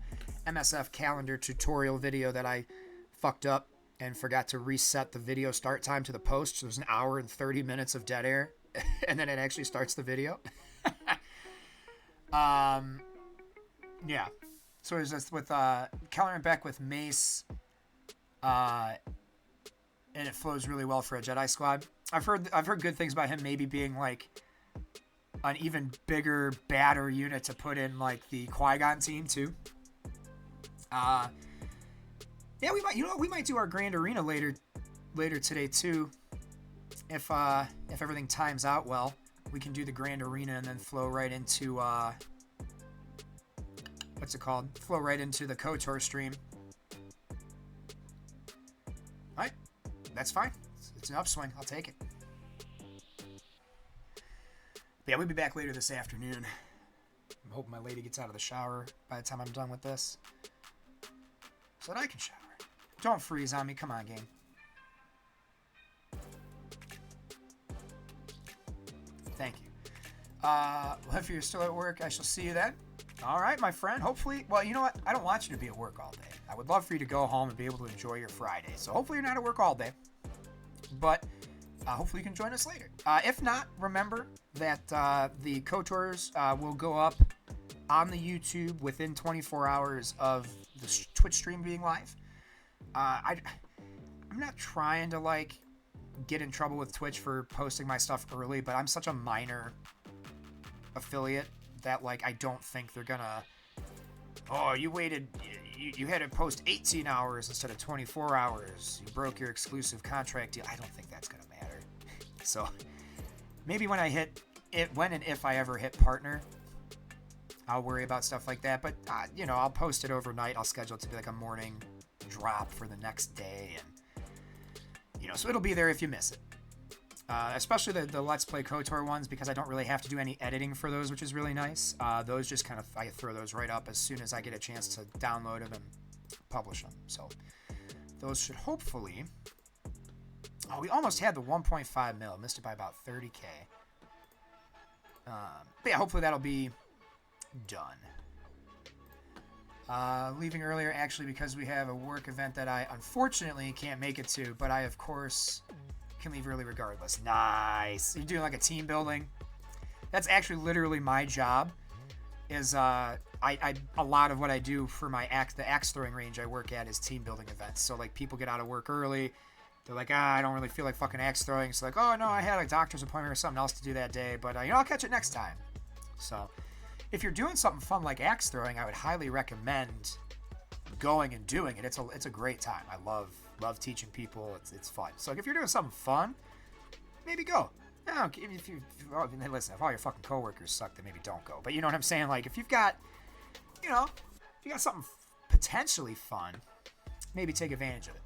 MSF calendar tutorial video that I fucked up and forgot to reset the video start time to the post. So there's an hour and 30 minutes of dead air, and then it actually starts the video. Yeah. So it's just with Keller and Beck with Mace, and it flows really well for a Jedi squad. I've heard good things about him maybe being like an even bigger, badder unit to put in like the Qui-Gon team too. Yeah, we might do our Grand Arena later today too. If everything times out well, we can do the Grand Arena and then flow right into what's it called? Flow right into the KOTOR stream. All right, that's fine. It's an upswing. I'll take it. But yeah, we'll be back later this afternoon. I'm hoping my lady gets out of the shower by the time I'm done with this, so that I can shower. Don't freeze on me. Come on, game. Thank you. Well, if you're still at work, I shall see you then. All right, my friend. Hopefully, well, you know what? I don't want you to be at work all day. I would love for you to go home and be able to enjoy your Friday. So hopefully you're not at work all day. But hopefully you can join us later. If not, remember that the KOTORs will go up on the YouTube within 24 hours of the Twitch stream being live. I'm not trying to like get in trouble with Twitch for posting my stuff early, but I'm such a minor affiliate that like I don't think they're gonna. Oh, you waited. You had to post 18 hours instead of 24 hours. You broke your exclusive contract deal. I don't think that's gonna matter. So maybe when and if I ever hit partner, I'll worry about stuff like that. But I'll post it overnight. I'll schedule it to be like a morning drop for the next day, and so it'll be there if you miss it. Especially the Let's Play KOTOR ones, because I don't really have to do any editing for those, which is really nice. Those just kind of, I throw those right up as soon as I get a chance to download them and publish them. So those should hopefully. Oh, we almost had the 1.5 mil. Missed it by about 30K. But yeah, hopefully that'll be done. Leaving earlier actually because we have a work event that I unfortunately can't make it to, but I of course can leave early regardless. Nice. You're doing like a team building. That's actually literally my job. Is a lot of what I do for the axe throwing range I work at is team building events. So like people get out of work early. They're like, I don't really feel like fucking axe throwing. It's like, oh no, I had a doctor's appointment or something else to do that day, but I'll catch it next time. So if you're doing something fun like axe throwing, I would highly recommend going and doing it. It's a great time. I love teaching people. It's fun. So if you're doing something fun, maybe go. No, if you listen, if all your fucking coworkers suck, then maybe don't go. But you know what I'm saying? Like if you've got, if you got something potentially fun, maybe take advantage of it.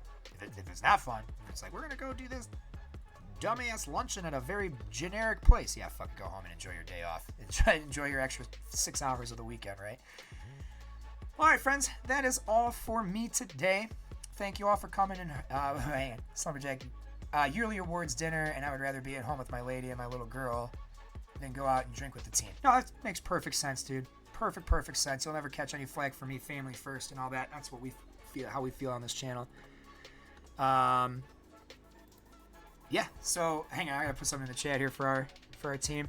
If it's not fun, if it's like we're gonna go do this dumbass luncheon at a very generic place, yeah, fucking go home and enjoy your day off. Enjoy your extra 6 hours of the weekend, right? All right, friends, that is all for me today. Thank you all for coming in. Slumberjack, yearly awards dinner, and I would rather be at home with my lady and my little girl than go out and drink with the team. No, that makes perfect sense, dude. Perfect sense. You'll never catch any flack from me, family first and all that. That's what we feel, how we feel on this channel. Yeah, so hang on, I gotta put something in the chat here for our team.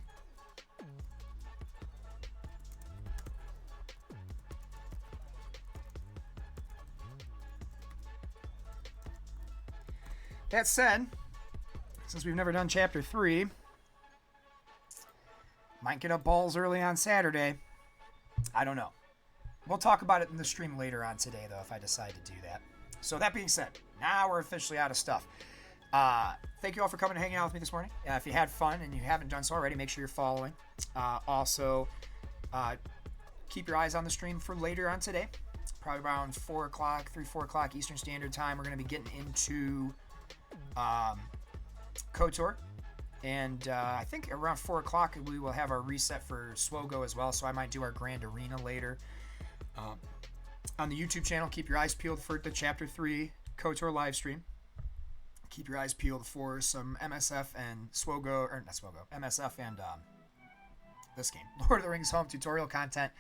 That said, since we've never done chapter 3, might get up balls early on Saturday. I don't know. We'll talk about it in the stream later on today, though, if I decide to do that. So that being said, now we're officially out of stuff. Thank you all for coming and hanging out with me this morning. If you had fun and you haven't done so already, make sure you're following. Also, keep your eyes on the stream for later on today. Probably around 4 o'clock Eastern Standard Time. We're going to be getting into KOTOR. And I think around 4 o'clock we will have our reset for SWOGO as well. So I might do our Grand Arena later. On the YouTube channel, keep your eyes peeled for the Chapter 3 KOTOR live stream. Keep your eyes peeled for some MSF and SWOGO, or not SWOGO, MSF and this game, Lord of the Rings HoME tutorial content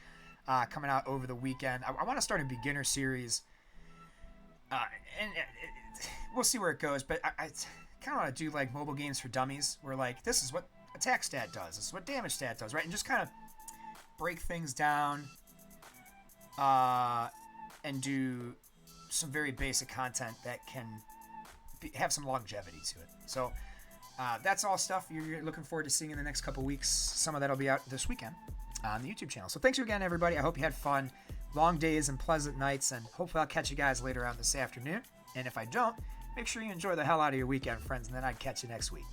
coming out over the weekend. I want to start a beginner series, and we'll see where it goes, but I kind of want to do like mobile games for dummies, where like this is what attack stat does, this is what damage stat does, right? And just kind of break things down and do some very basic content that can have some longevity to it. So that's all stuff you're looking forward to seeing in the next couple weeks. Some of that will be out this weekend on the YouTube channel. So thanks again, everybody. I hope you had fun. Long days and pleasant nights, and hopefully I'll catch you guys later on this afternoon. And if I don't, make sure you enjoy the hell out of your weekend, friends, and then I'd catch you next week.